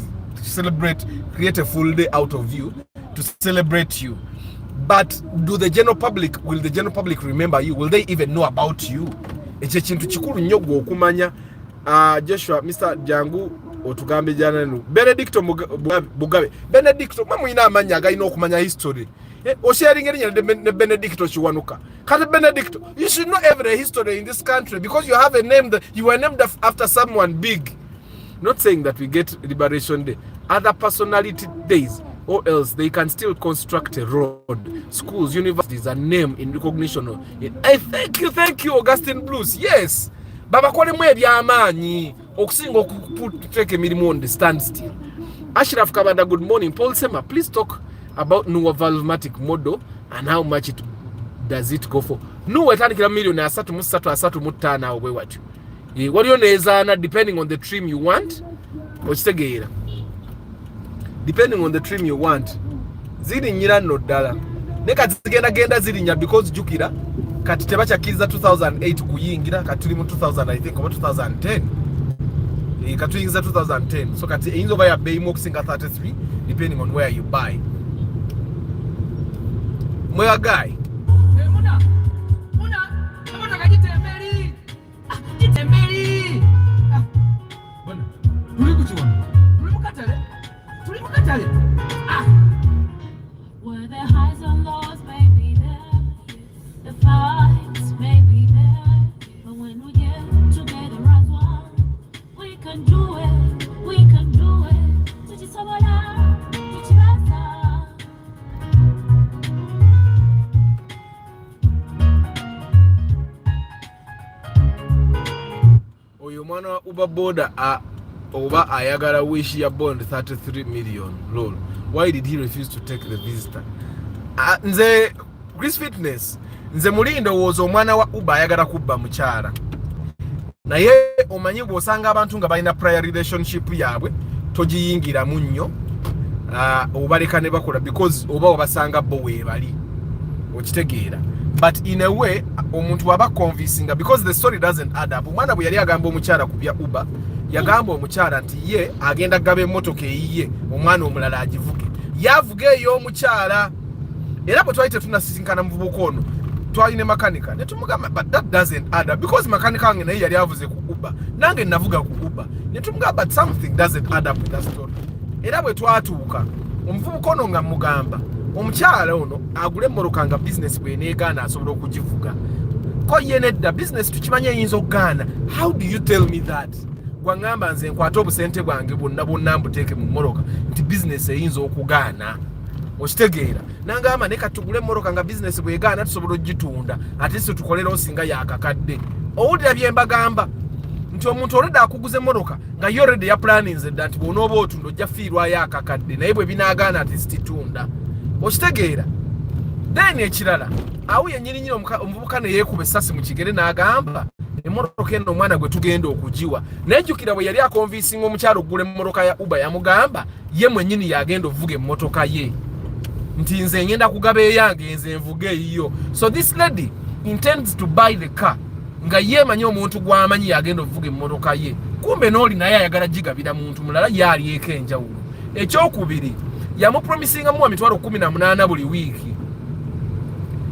create a full day out of you to celebrate you, but will the general public remember you? Will they even know about you? Ekyo kintu kikulu nnyo gwe okumanya. Joshua, Mr. Jangu otugambe Janan Benedicto Bugabe. Benedicto mamuyina amanya agayina okumanya history. Osharing ne Benedicto Chiwanuka. Kati Benedicto, you should know every history in this country because you have a name that you were named after someone big. Not saying that we get Liberation Day, other personality days, or else they can still construct a road, schools, universities, a name in recognition of it. I thank you, Augustine Bruce. Yes, Baba Kwale mwe byamaanyi okusinga okuteka emirimu on the standstill. Ashraf Kabanda, good morning. Paul Sema, please talk about Nuwa Valvematic model and how much it does it go for? Nuwe tandikira million asatu mutana awo bwe watyo. Waliyo nezaana depending on the trim you want. Okitegeera. Depending on the trim you want. Ziri nyira no ddala. Ne kati genda ziri nya because jukira kati tebakyakiriza 2008 kuyingira kati tuli mu 2000 I think or 2010. Katuyingiza 2010. So kati eyinza oba ya bei mu okusinga 33 depending on where you buy. Moya guy. Muna, kama takajitembeli. Jitembeli. Bwana, tulikuchiona. Tulimukatale. Were there highs and lows, maybe there. The fights, maybe there. But when we get together as one, we can do it. We can do it. Tuchisabala, tuchibasa. Oyo mwana wa Uber boda oba ayagala wish ya bond 33 million lol. Why did he refuse to take the visitor? Nze Chris Fitness nze mulindo wozo omwana wa Uber ayagala kubba mukyala. Naye omanyi bw'osanga abantu nga balina prior relationship yaabwe togiyingira munnyo obaleka ne bakola because oba obasanga bo weebali okitegeera. But in a way omuntu waba convincing because the story doesn't add up. Omwana bwe yali agamba omukyala ku bya Uber yagamba omukyala nti ye agenda gaba emmotoka eyiye omwana omulala agivuge. Yavuga eyo omukyala era bwe twali tetunasisinkana muvubuka ono twalina makanika ne tumugamba but that doesn't add up because makanika wange naye yali avuze ku Uber nange navuga ku Uber ne tumugamba but something doesn't add up with that story. Era bwe twatuuka omuvubuka ono nga mugamba omukyala ono agule mmoloka nga business bwe neegaana asobola okugivuga ko ye nedda business tukimanya eyinza okugaana. How do you tell me that? Gwangamba nze nkwata obusente bwange bonna mbuteeke mu mmoloka nti business eyinza okugaana okitegeera. Nangamba ne katugule mmoloka nga business bwegaana tusobola ogitunda ate si tukolera osinga yakakadde. Owulira bye mbagamba nti omuntu olwedde akuguza emmoloka nga ye already ya planninze dda nti bw'onooba otunda ojja fiirwayo akakadde naye bwe binaagaana ati situtunda okitegeera. Then ekirala awo yennyini nyini omuvubuka ne yeekuba essasi mu kigere n'agamba emmoloka eno omwana gwe tugenda okugiwa. Nejjukira bwe yali akonvinsinga omukyalo okugula emmoloka ya Uber yamugamba ye mwennyini yagenda ovuga emmotoka ye nti nze ngenda kugaba eyange nze nvuga eyiyo. So this lady intends to buy the car nga yeemanyi omuntu gw'amanyi yagenda ovuga emmotoka ye kumbe n'oli naye ayagala gigabira muntu mulala yalyeko enjawulo. Ekyokubiri yamupromisinga muwa mitwalo 18 buli wiiki.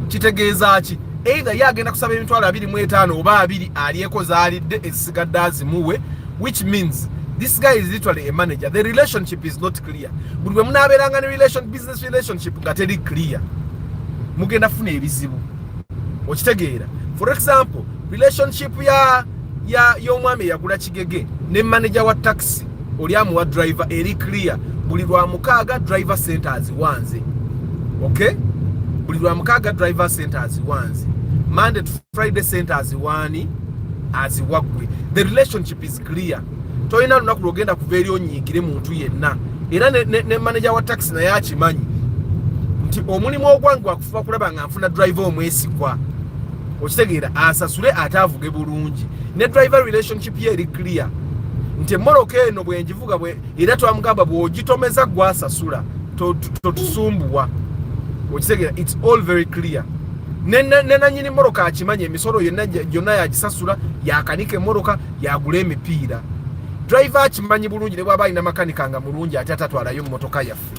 Kitegeeza ki? Either yagenda kusaba emitwalo 25 oba 2 alyeko zaalidde ezisigadde azimuwe, which means this guy is literally a manager. The relationship is not clear. Buli bwe munaabeeranga ne business relationship nga teri clear mugenda funa ebizibu okitegeera. For example relationship y'omwami eyagula kigege ne manager wa taxi oli amuwa driver eri clear. Buli lwa mukaaga driver centers wanze. Okay? Buli lwa mukaaga driver centers wanze. Monday to Friday centers wani aziwagwe. The relationship is clear. Toyina lunaku lwogenda kuva eri onyiigire muntu yenna. Era ne manager wa taxi naye akimanyi nti omulimu ogwange wakufuba kulaba nga nfuna driver omwesigwa okitegeera asasule ate avuge bulungi. Ne driver relationship ye eri clear nti emmoloka eno bwengivuga era twamugamba bw'ogitomeza gwasasula totusumbuwa okitegeera. It's all very clear. Nenanyini mmoloka akimanyi emisolo yonna yagisasula yakanika emmoloka yagula emipiira. Driver akimanyi bulungi ne bw'aba alina makanika nga mulungi ate atatwalayo mmotoka yaffe.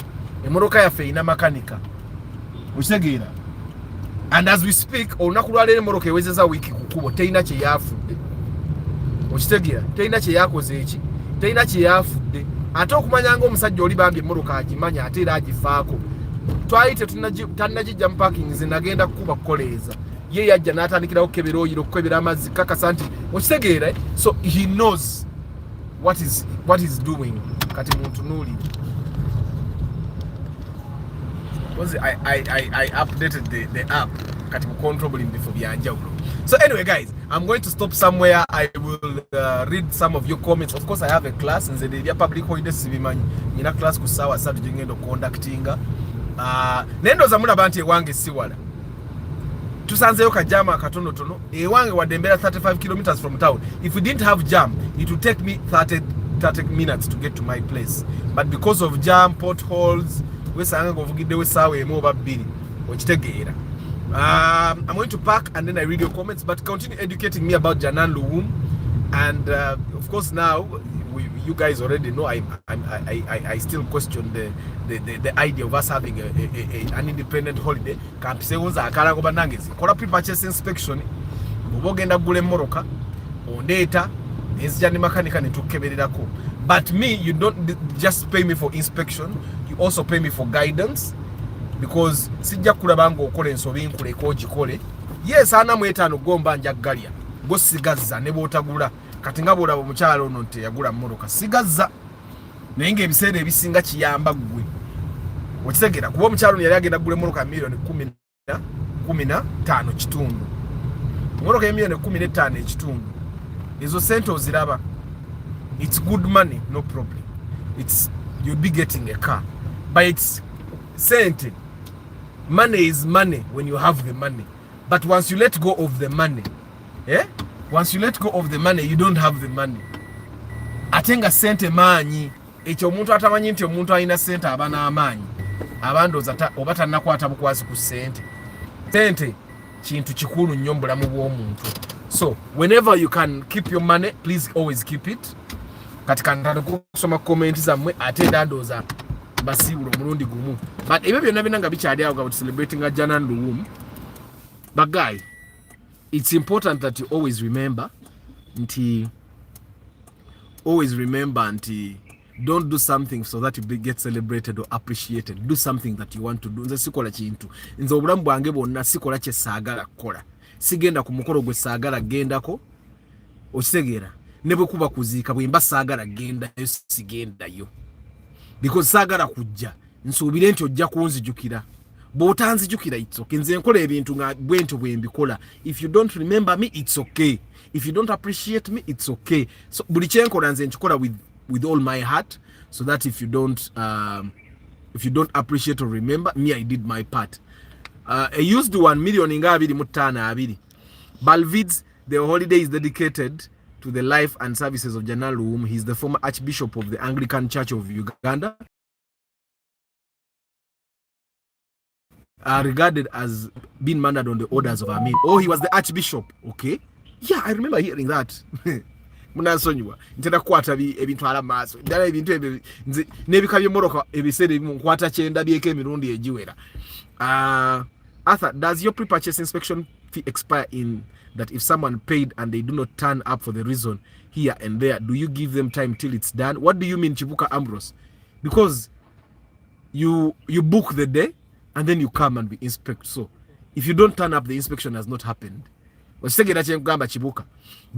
Emmotoka yaffe erina makanika okitegeera. And as we speak olunaku lwaleero emmoloka ewezeza wiiki ku kkubo terina kye yafudde okitegeera. Terina kye yakoze eki terina kye yafudde. Ate okumanya ng'omusajja oli bambi emmoloka agimanya ate era agifaako. Twali tetunnagijja mu parking nze nagenda kukuba kukoleeza ye yajja n'atandikirawo kukebera oyiro okukebera amazzi kakasa nti okitegeera. So he knows what is doing. Kati muntu nuli because I updated the app kati mu control buli before byanjawulo. So anyway guys, I'm going to stop somewhere. I will read some of your comments. Of course I have a class nze the public holiday sibimanyi nina class ku sawa satu ngendo conductinga nendo za mulaba nti ewange siwala tusanzeyo kajama katono tono ewange wadembera 35 kilometers from town. If we didn't have jam, it would take me 30 minutes to get to my place, but because of jam, potholes, wesanga govugide wesawe emo babiri okitegeera. I'm going to park and then I read your comments, but continue educating me about Janan Luwum, and of course now you guys already know I still question the idea of us having an independent holiday. Kampise unza akala ko banangezi kola pre-purchase inspection ubogenda gule moroka ondeta ezijani makanika netukebererako. But me, you don't just pay me for inspection, you also pay me for guidance, because sijja kulabango okole ensobi nkule ko gikole. Yes, ana mwetano gomba njagalia go sigazza ne botagula kati nga bolabo mukyalo ono nte yagula mmoroka sigazza naye ebiseera ebisinga kiyamba gwe okitegera kuba omukyalo yali agenda gula mmoroka milioni 15 kitundu mmoroka ya milioni 15 ekitundu ezo sente oziraba. It's good money, no problem. You'll be getting a car, but it's sente. Money is money when you have the money, but once you let go of the money, once you let go of the money, you don't have the money. Atenga sente manyi ekyo omuntu atamanyi nti omuntu alina sente abana amanyi abandoza obata nakwata bukwasi ku sente. Sente kintu kikulu nnyo mu bulamu bw'omuntu. So whenever you can keep your money, please always keep it. Katika ndalo kusoma comment zamwe ate dandoza basibulo mulundi gumu, but ebyo byonna binanga bikyali awo about celebrating a Janan Luwum. But guy, it's important that you always remember don't do something so that you get celebrated or appreciated. Do something that you want to do. Nze sikola kintu nze obulamu bwange bonna sikola kye saagala kukola. Sigenda ku mukolo gwe saagala gendako okitegeera. Nebo kuba kuziika bwe mba saagala gendayo sigendayo, because saagala kujja nsuubire nti ojja kunzijukira. Bw'otanzijukira it's okay. Nze nkola ebintu nga bwento bwe mbikola. If you don't remember me, it's okay. If you don't appreciate me, it's okay. So buli kyenkola nze nkikola with all my heart, so that if you don't appreciate or remember me, I did my part. I used 1 million nga 25 Balvids. The holiday is dedicated to the life and services of Janan Luwum. He is the former Archbishop of the Anglican Church of Uganda, regarded as being murdered on the orders of Amin. Oh, he was the Archbishop. Okay. Yeah, I remember hearing that. Munasonyiwa ntenda kwata ebintu ala maso dala ebintu nebikabye moroka ebisere nkwata kyenda byeke emirundi ejiwera. Arthur, does your pre-purchase inspection fee expire in that if someone paid and they do not turn up for the reason here and there, do you give them time till it's done? What do you mean, Chibuka Ambrose? Because you book the day and then you come and we inspect. So if you don't turn up, the inspection has not happened. But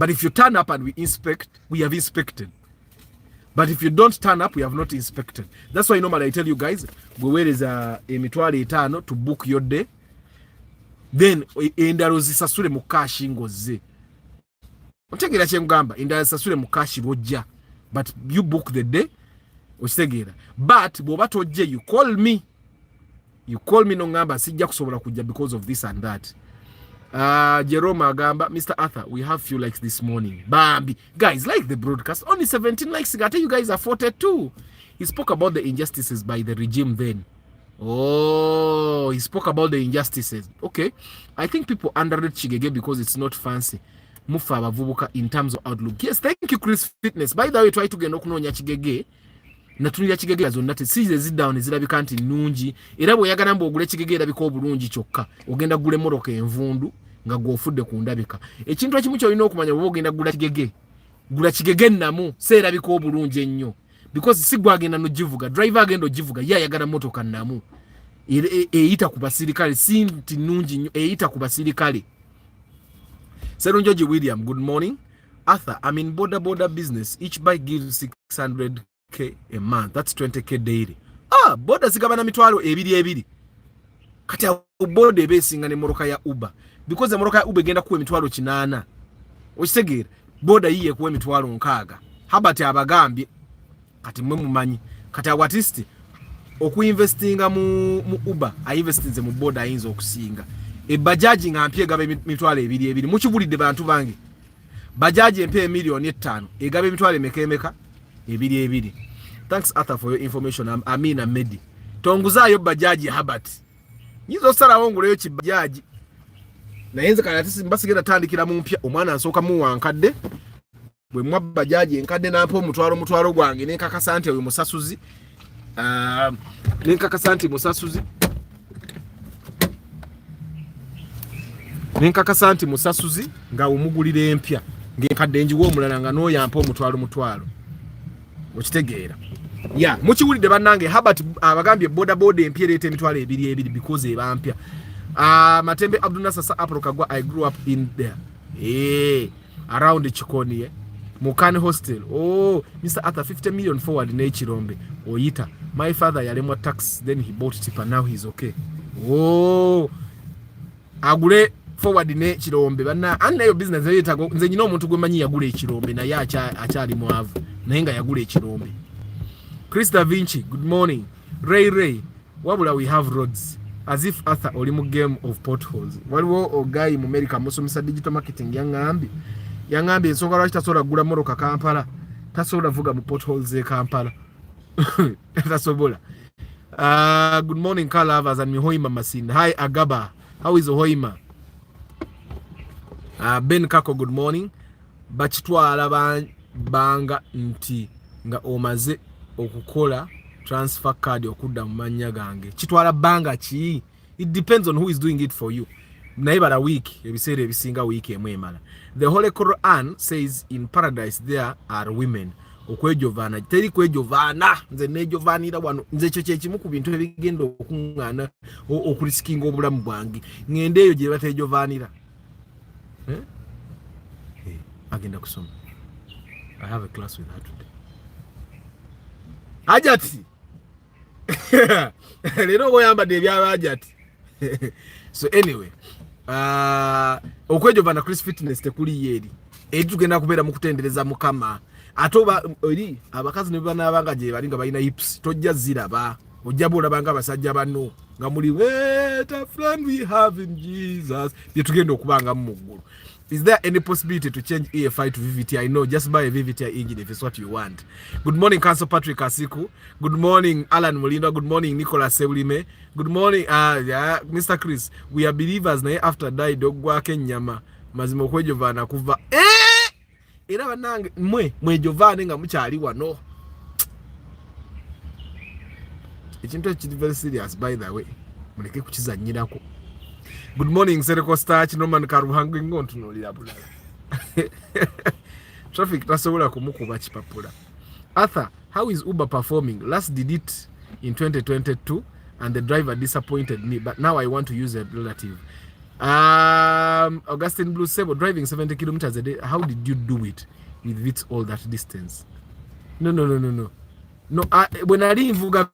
if you turn up and we inspect, we have inspected. But if you don't turn up, we have not inspected. That's why normally I tell you guys, where is a mitwali etano to book your day. Then endalo zisasule mu cash ngoze. Otegera kyengamba endalo zisasule mu cash bojja. But you book the day. Otegera. But bwoba tojje, you call me. You call me no ngamba sijja kusobola kujja because of this and that. Jerome agamba, Mr. Arthur, we have few likes this morning. Bambi. Guys, like the broadcast. Only 17 likes. I tell you guys are 42. He spoke about the injustices by the regime then. Oh, he spoke about the injustices. Okay. I think people underrate Chigege because it's not fancy. Mufa abavubuka in terms of outlook. Yes, thank you, Chris Fitness. By the way, try to get okunonya Chigege. Natunira Chigege azonnate size zidown zirabika nti nungi. Era bwe yagala mbo ogule Chigege erabika obulungi kyokka. Ogenda gule moroka envundu nga gwofudde ku ndabika. Ekintu ekimu kyolina okumanya bwe ogenda gula Chigege. Gula Chigege namu seerabika obulungi ennyo. Because si gwagenda no jivuga, driver agenda ojivuga yayagala motoka namu. Eita ku basirikale sinti nungi nnyo eita ku basirikale. Serunjoji William, good morning. Arthur, I'm in border business. Each bike gives 600k a month. That's 20k daily. Border zigabana mitwalo ebiri. Kati border ebesinga ne moroka ya Uber. Because the moroka ya Uber genda kuwe mitwalo 8. Okitegera, border yiye kuwe mitwalo 6. Habati abagambye kati mwe mumanyi. Kati awatisti okuinvestinga mu Uber, ainvestinze mu border ayinza okusinga. Bajaji ngampya egaba emitwalo ebiri mukibulidde bantu bange bajaji empya million 5 egaba emitwalo emeka ebiri. Thanks Arthur for your information. Amina Medi tonguzaayo bajaji Habart nyizo salawo nguleyo kibajaji nayenze kala tisi mbasigera tandikira mu mpya omwana ansooka mu wankadde bwe mwa bajaji enkadde nampo mutwalo gwange nenkakasa nti oyo musasuzi nenkakasa nti musasuzi nga omugulira empya ng'enkadde njiwa omulala nga n'oyampa omutwalo okitegeera ya mukiwulidde bannange Habart abagambye boda empya ereeta emitwalo ebiri because eba mpya. Matembe Abdullah Sasa Apro Kagwa, I grew up in there around the Chikoni Mukane Hostel. Oh, Mr. Arthur, 50 million forward in Chirombe Oyita. My father yalemwa tax, then he bought tipper, now he's okay. Oh, agule forward in Chirombe bana anna yo business yeta nze nyino omuntu gwe manyi yagule Chirombe na ya achali mwavu nayenga yagule Chirombe. Chris Da Vinci, good morning. Ray, wabula we have roads. As if Arthur oli mu game of potholes. Waliwo ogayi mu America musomesa digital marketing yangambi ensonga lwaki tasobola gula moroka Kampala, tasobola vuga mu potholes e Kampala. Tasobola. Good morning Kalavas and Mihoima Masin. Hi Agaba, how is Hoima? Ben Kako, good morning. Bachitwala banga nti nga omaze okukola transfer card okudda mu mannya gange kitwala banga ki? It depends on who is doing it for you. Naye bala week ebiseera ebisinga week emu emala. The Holy Quran says in paradise there are women. Okwejovana teri kwejovana nze nejovanira wano nze kyo kyekimu ku bintu ebigenda okungana okulisikinga obulamu bwange ngende eyo gye batejovanira agenda kusoma. I have a class with her today. Ajati lero goyambadde ebyaba Ajati. So anyway, okwejovana Chris Fitness tekuli yeri tugenda kubeera mu kutendereza Mukama atoba eri abakazi ne banabanga gye balinga balina hips tojja ziraba ojja bolabanga abasajja bano nga muli wait a friend we have in Jesus bye tugenda okubanga mu ggulu. Is there any possibility to change EFI to VVTI? No, just buy a VVTI engine if it's what you want. Good morning, Council Patrick Asiku. Good morning, Alan Molinda. Good morning, Nicholas Seulime. Good morning, Mr. Chris. We are believers na after die dogwa kenyama. Mazimo kwejovana kuva. Era banange mwejovane nga mukyali wano. Ekintu kiri very serious by the way. Muleke kukizanyirako. Good morning, Sereko Starch, Norman Karuhangu ngontu nolira bulala. Traffic tasobola kumukuba kipapula. Arthur, how is Uber performing? Last did it in 2022 and the driver disappointed me, but now I want to use a relative. Augustine Blue Sebo, driving 70 kilometers a day. How did you do it with all that distance? No. No, when I didn't vuga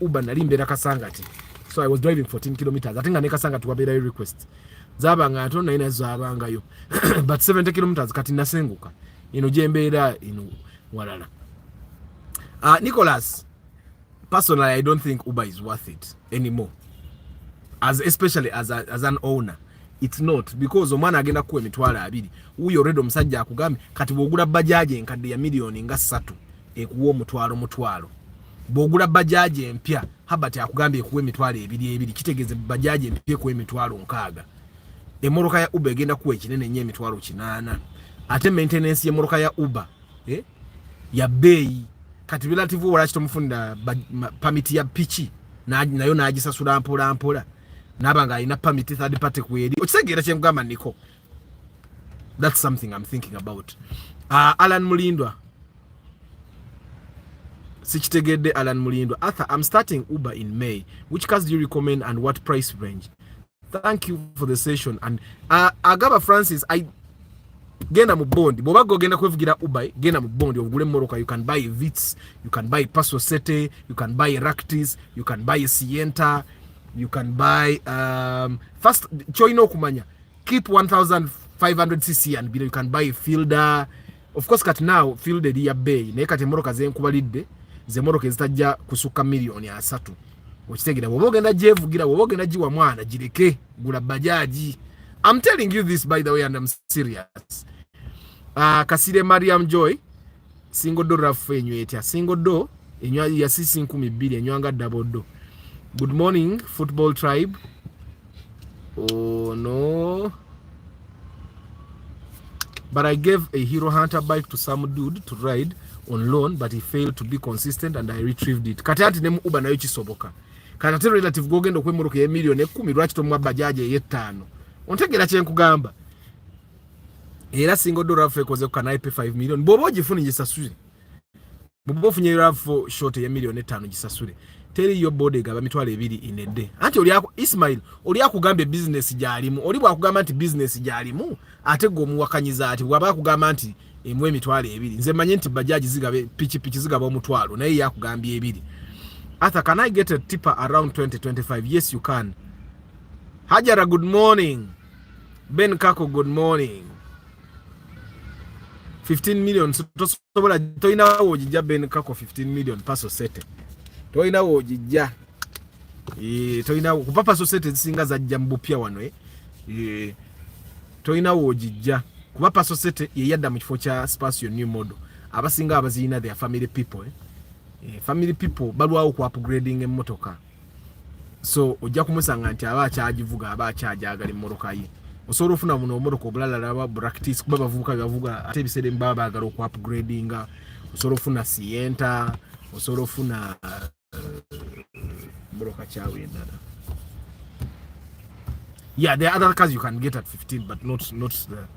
Uber, nali mbera Kasangati. So I was driving 14 kilometers. I think I nekasanga to a request. Zabanga atona ina zabanga yo. But 70 kilometers kati nasenguka. Jembera walala. Nicholas, personally I don't think Uber is worth it anymore. Especially as an owner. It's not because omwana agenda kuwe mitwala abiri. Uyo redo msajja akugambe kati bwogula bajaje enkadde ya milioni nga 3 ekuwa mutwalo. Bwogula bajaje empya Habart akugambye kuwe mitwalo ebiri kitegeze bajaje empya kuwe mitwalo 6. Emoroka ya Uber egenda kuwe kinene nnyo mitwalo 8. Ate maintenance y'emoroka ya Uber ya bei kati relative wala kitomufunda permit ya pichi nayo nagisasula mpola nabanga alina permit third party kweri okisegera kyemugamba niko. That's something I'm thinking about. Alan Mulindwa Sichitegede Alan Mulindwa. Arthur, I'm starting Uber in May. Which cars do you recommend and what price range? Thank you for the session. And Agaba Francis, I genda mu bondi. Bobago genda kwevugira Uber, genda mu bondi ogule moroka. You can buy Vitz, you can buy Paso Sete, you can buy Ractis, you can buy Sienta, you can buy first choino kumanya. Keep 1500cc and below. You can buy Fielder. Of course kat now Fielder ya bay. Naye kati moroka zenkubalidde. Zemoroka ezitajja kusuka milioni 3. okitegera bw'ogenda gyevugira bw'ogenda giwa mwana gireke gula bajaji. I'm telling you this by the way and I'm serious. Kasire Mariam Joy single do rafu enywe etya single do enywa ya sisi 12 enywanga double do. Good morning football tribe. Oh no, but I gave a Hero Hunter bike to some dude to ride on loan, but he failed to be consistent and I retrieved it. Kati nemu Uber nayo kisoboka. Kati relative gogenda okwemoroka ye million 10 lwaki tomwa bajaje ye 5. Ontegera kye nkugamba. Era single door rafu ekoze ku 5 million. Bobo gifuni gisasule. Bobo funye rafu short ye million 5 gisasule. Teri yo bode gaba mitwale 2 in a day. Anti oli yako Ismail, oli yakugambe business gyalimu. Oli bwakugamba anti business gyalimu, ate go muwakanyiza ati bwaba kugamba anti emwe mitwale 2. Nze manye nti bajaji zigabe pichi zigaba omutwalo naye yakugambye 2. Arthur, can I get a tipper around 2025? Yes, you can. Hajara, good morning. Ben Kako, good morning. 15 million. Tosobola toina wojija Ben Kako 15 million paso sete. Toina wojija. Toina kupapa so sete singa za jambupia wano toina wojija. Kupapa so sete ye yadda mu kifo kya Spacio new model. Abasinga abazina their family people family people balwawo ku upgrading emmotoka. So ojja kumusanga nti abakyagivuga abakyajagali mmoroka ye. Osobola ofuna muno ommotoka obulala laba practice kuba bavubuka bavuga ate ebisere mbaba bagala ku upgrading. Osobola ofuna Sienta, osobola ofuna mmoroka kyawe endala. Yeah, there are other cars you can get at 15 but not the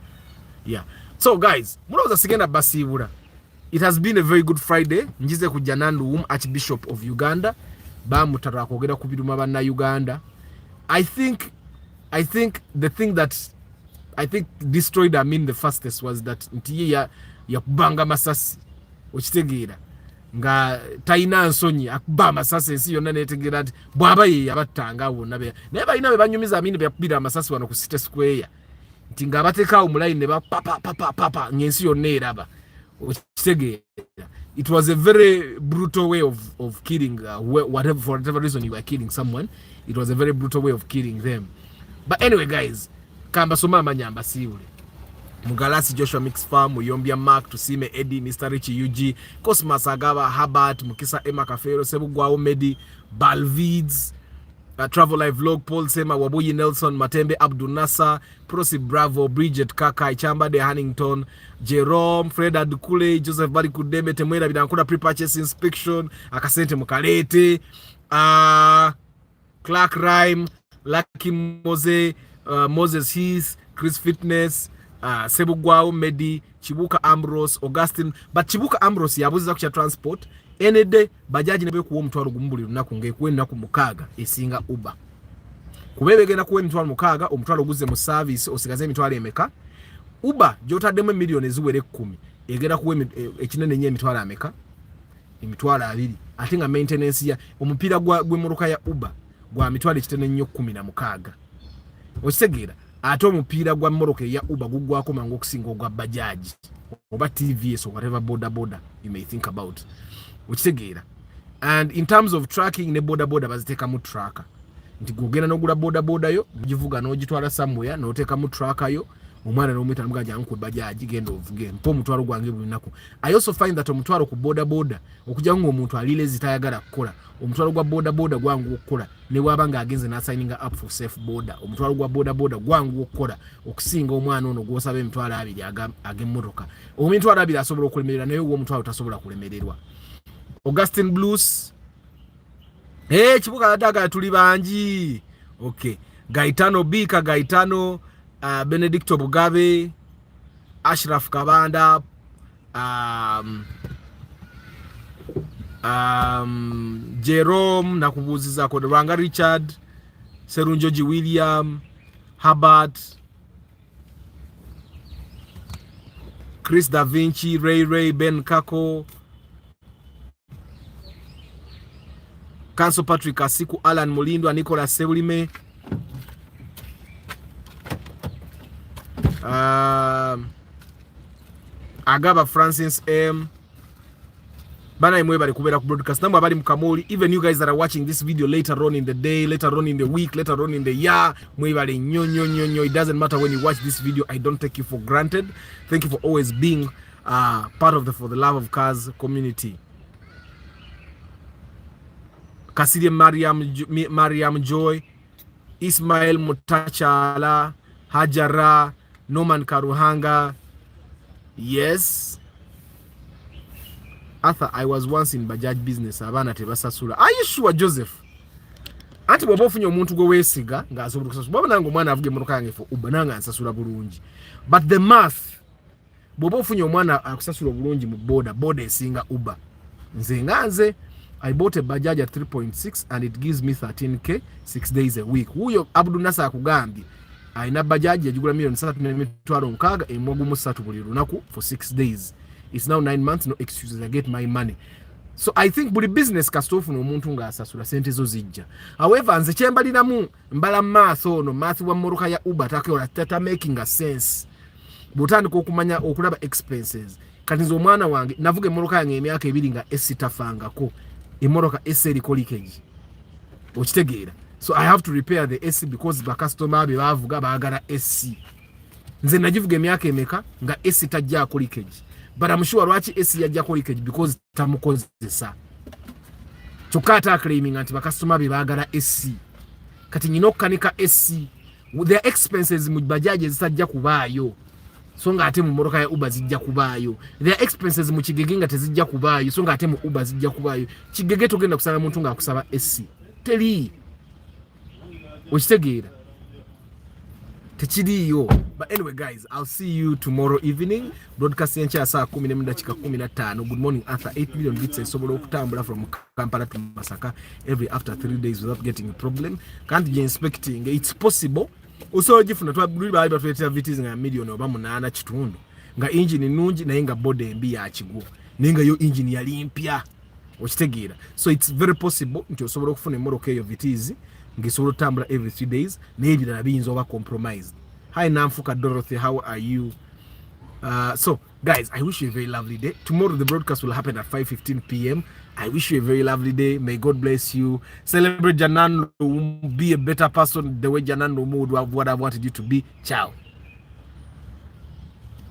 yeah. So guys, munoza sigenda basibula. It has been a very good Friday. Njize ku Janan Luwum, Archbishop of Uganda. Ba mutara kogera kubiruma bana Uganda. I think the thing that I think destroyed Amin the fastest was that ntiye ya kubanga masasi. Okitegeera nga taina nsonyi akuba masasi ensi yonna netegeera nti bwaba ye yabattanga wonna be naye balina be banyumiza Amin be yakubira amasasi wano ku City Square nti nga abateekawo mu line ne ba papa ngensi yonna eraba. It was a very brutal way of killing whatever, for whatever reason you were killing someone. It was a very brutal way of killing them. But anyway guys, kamba soma amanyamba siule Mugalasi Joshua Mix Farm, Muyombia Mark, Tusime Eddie, Mr. Richie UG, Cosmas Agaba, Habat, Mukisa Emma Kafero, Sebugwao Medi, Balvids, Travel Live Vlog, Paul Sema, Wabuyi Nelson, Matembe Abdul Nasa, Prosi Bravo, Bridget Kaka, Chamba de Hannington, Jerome, Fred Adukule, Joseph Bari Kudeme, Temwera Binankuna Pre-Purchase Inspection, Akasente Mukalete, Clark Rhyme, Lucky Mose, Moses Heath, Chris Fitness, Sebugwao Medi, Chibuka Ambrose, Augustine, but Chibuka Ambrose yabuziza kucha transport. Any day bajaji nebe kuwo mtwalo gumbuli lunaku ngekwenda ku mukaga esinga Uber. Kubebe genda kuwe mtwalo mukaga omutwalo guze mu service osigaze emitwalo emeka. Uber gyotademu million eziwere 10 egenda kuwe ekinene nye emitwalo ameka. Emitwalo 2. Ate nga maintenance ya omupira gwe muruka ya Uber gwa mitwalo kitene nnyo 10 na mukaga. Okitegeera ate omupira gwa mmoroka ya Uber gugwako mangu okusinga ogwa bajaji oba TVS or whatever boda you may think about. Okitegeera. And in terms of tracking ne boda baziteka mu tracker. Nti gogena nogula boda yo givuga no gitwala somewhere no teka mu tracker yo omwana no mwita mugaja nkwe bajaji gendo ovuge mpo mutwalo gwange bulinaku. I also find that omutwalo ku boda okujja ngo omuntu alile zitayagala kukola omutwalo gwa boda gwangu okukola ne wabanga agenze na signing up for safe border omutwalo gwa boda gwangu okukola okusinga omwana ono gwosaba emitwalo 2 agemmotoka omitwalo 2 asobola okulemerera naye wo omutwalo tasobola kulemererwa. Augustine Blues. Chibuka daga tuli banji. Okay. Gaitano Bika, Gaitano, Benedicto Bugabe, Ashraf Kabanda, Jerome nakubuziza ko Rwanga Richard, Serunjoji William, Habart, Chris Da Vinci, Ray, Ben Kako, Kanso Patrick Asiku, Alan Mulindo, Nicolas Seulime, Agaba Francis M, bana imwe bali kubera ku broadcast namwe abali mukamoli, even you guys that are watching this video later on in the day, later on in the week, later on in the year, mwe bali nyo. It doesn't matter when you watch this video. I don't take you for granted. Thank you for always being part of the For the Love of Cars community. Kasiri Mariam Joy, Ismail Mutachala, Hajara, Norman Karuhanga. Yes. Arthur, I was once in Bajaj business. Abana tebasasula. Are you sure, Joseph? Anti bw'oba ofunye omuntu gwe weesiga ng'asobola okusasula. Bw'oba nange omwana avuga emmotoka yange fo Uber nange ansasula bulungi. But the math, bw'oba ofunye omwana akusasula bulungi mu boda esinga Uber. Nze I bought a Bajaj at 3.6 and it gives me 13k 6 days a week. Huyo Abdul Nasa akugambye ayina Bajaj yagigula $3,600 emwagumu 3 buli lunaku for 6 days. It's now 9 months, no excuses. I get my money. So I think buli business kastofu no muntu nga asasula sente zo zijja. However, nze kyembaliramu mbala maaso no maaso wa mmoroka ya Uber takola tata making a sense. Butandika okumanya okulaba expenses. Kati nze omwana wange navuga emmoroka yange emyaka 2 nga S tafangako. Emmoroka S eriko leakage. Okitegeera. So I have to repair the AC because the customer be bavuga baagala AC. Nze nagivuga emyaka emeka nga AC tajja ko leakage. But I'm sure lwaki AC yajja ko leakage because tamukozesa. Chukata claiming anti ba customer be baagala AC. Kati nyino kanika AC. Their expenses mu Bajaj zitajja kubaayo. So nga ate mu moroka ya Uber zijja kubaayo. Their expenses mu Kigege nga tezijja kubaayo. So nga ate mu Uber zijja kubaayo. Kigege togenda kusala muntu nga akusaba AC. Teli. Okitegeera. Techiriyo. But anyway guys, I'll see you tomorrow evening. Broadcast yencha saa 10:15. Good morning Arthur. 8 million bits esobola okutambula from Kampala to Masaka every after 3 days without getting a problem. Can't be inspecting. It's possible. Osobola gifuna twabuli bali batwetera vitis nga million oba 8 kitundu. Nga engine nungi naye nga bode embi ya kigo. Nenga yo engine yali mpya. Okitegeera. So it's very possible nti osobola okufuna emmoroka eyo vitis ngisobola otambula every 3 days maybe na biyinza oba compromised. Hi Namfuka Dorothy, how are you? So guys, I wish you a very lovely day. Tomorrow the broadcast will happen at 5:15 p.m. I wish you a very lovely day. May God bless you. Celebrate Janan, be a better person the way Janan would have what I wanted you to be. Ciao.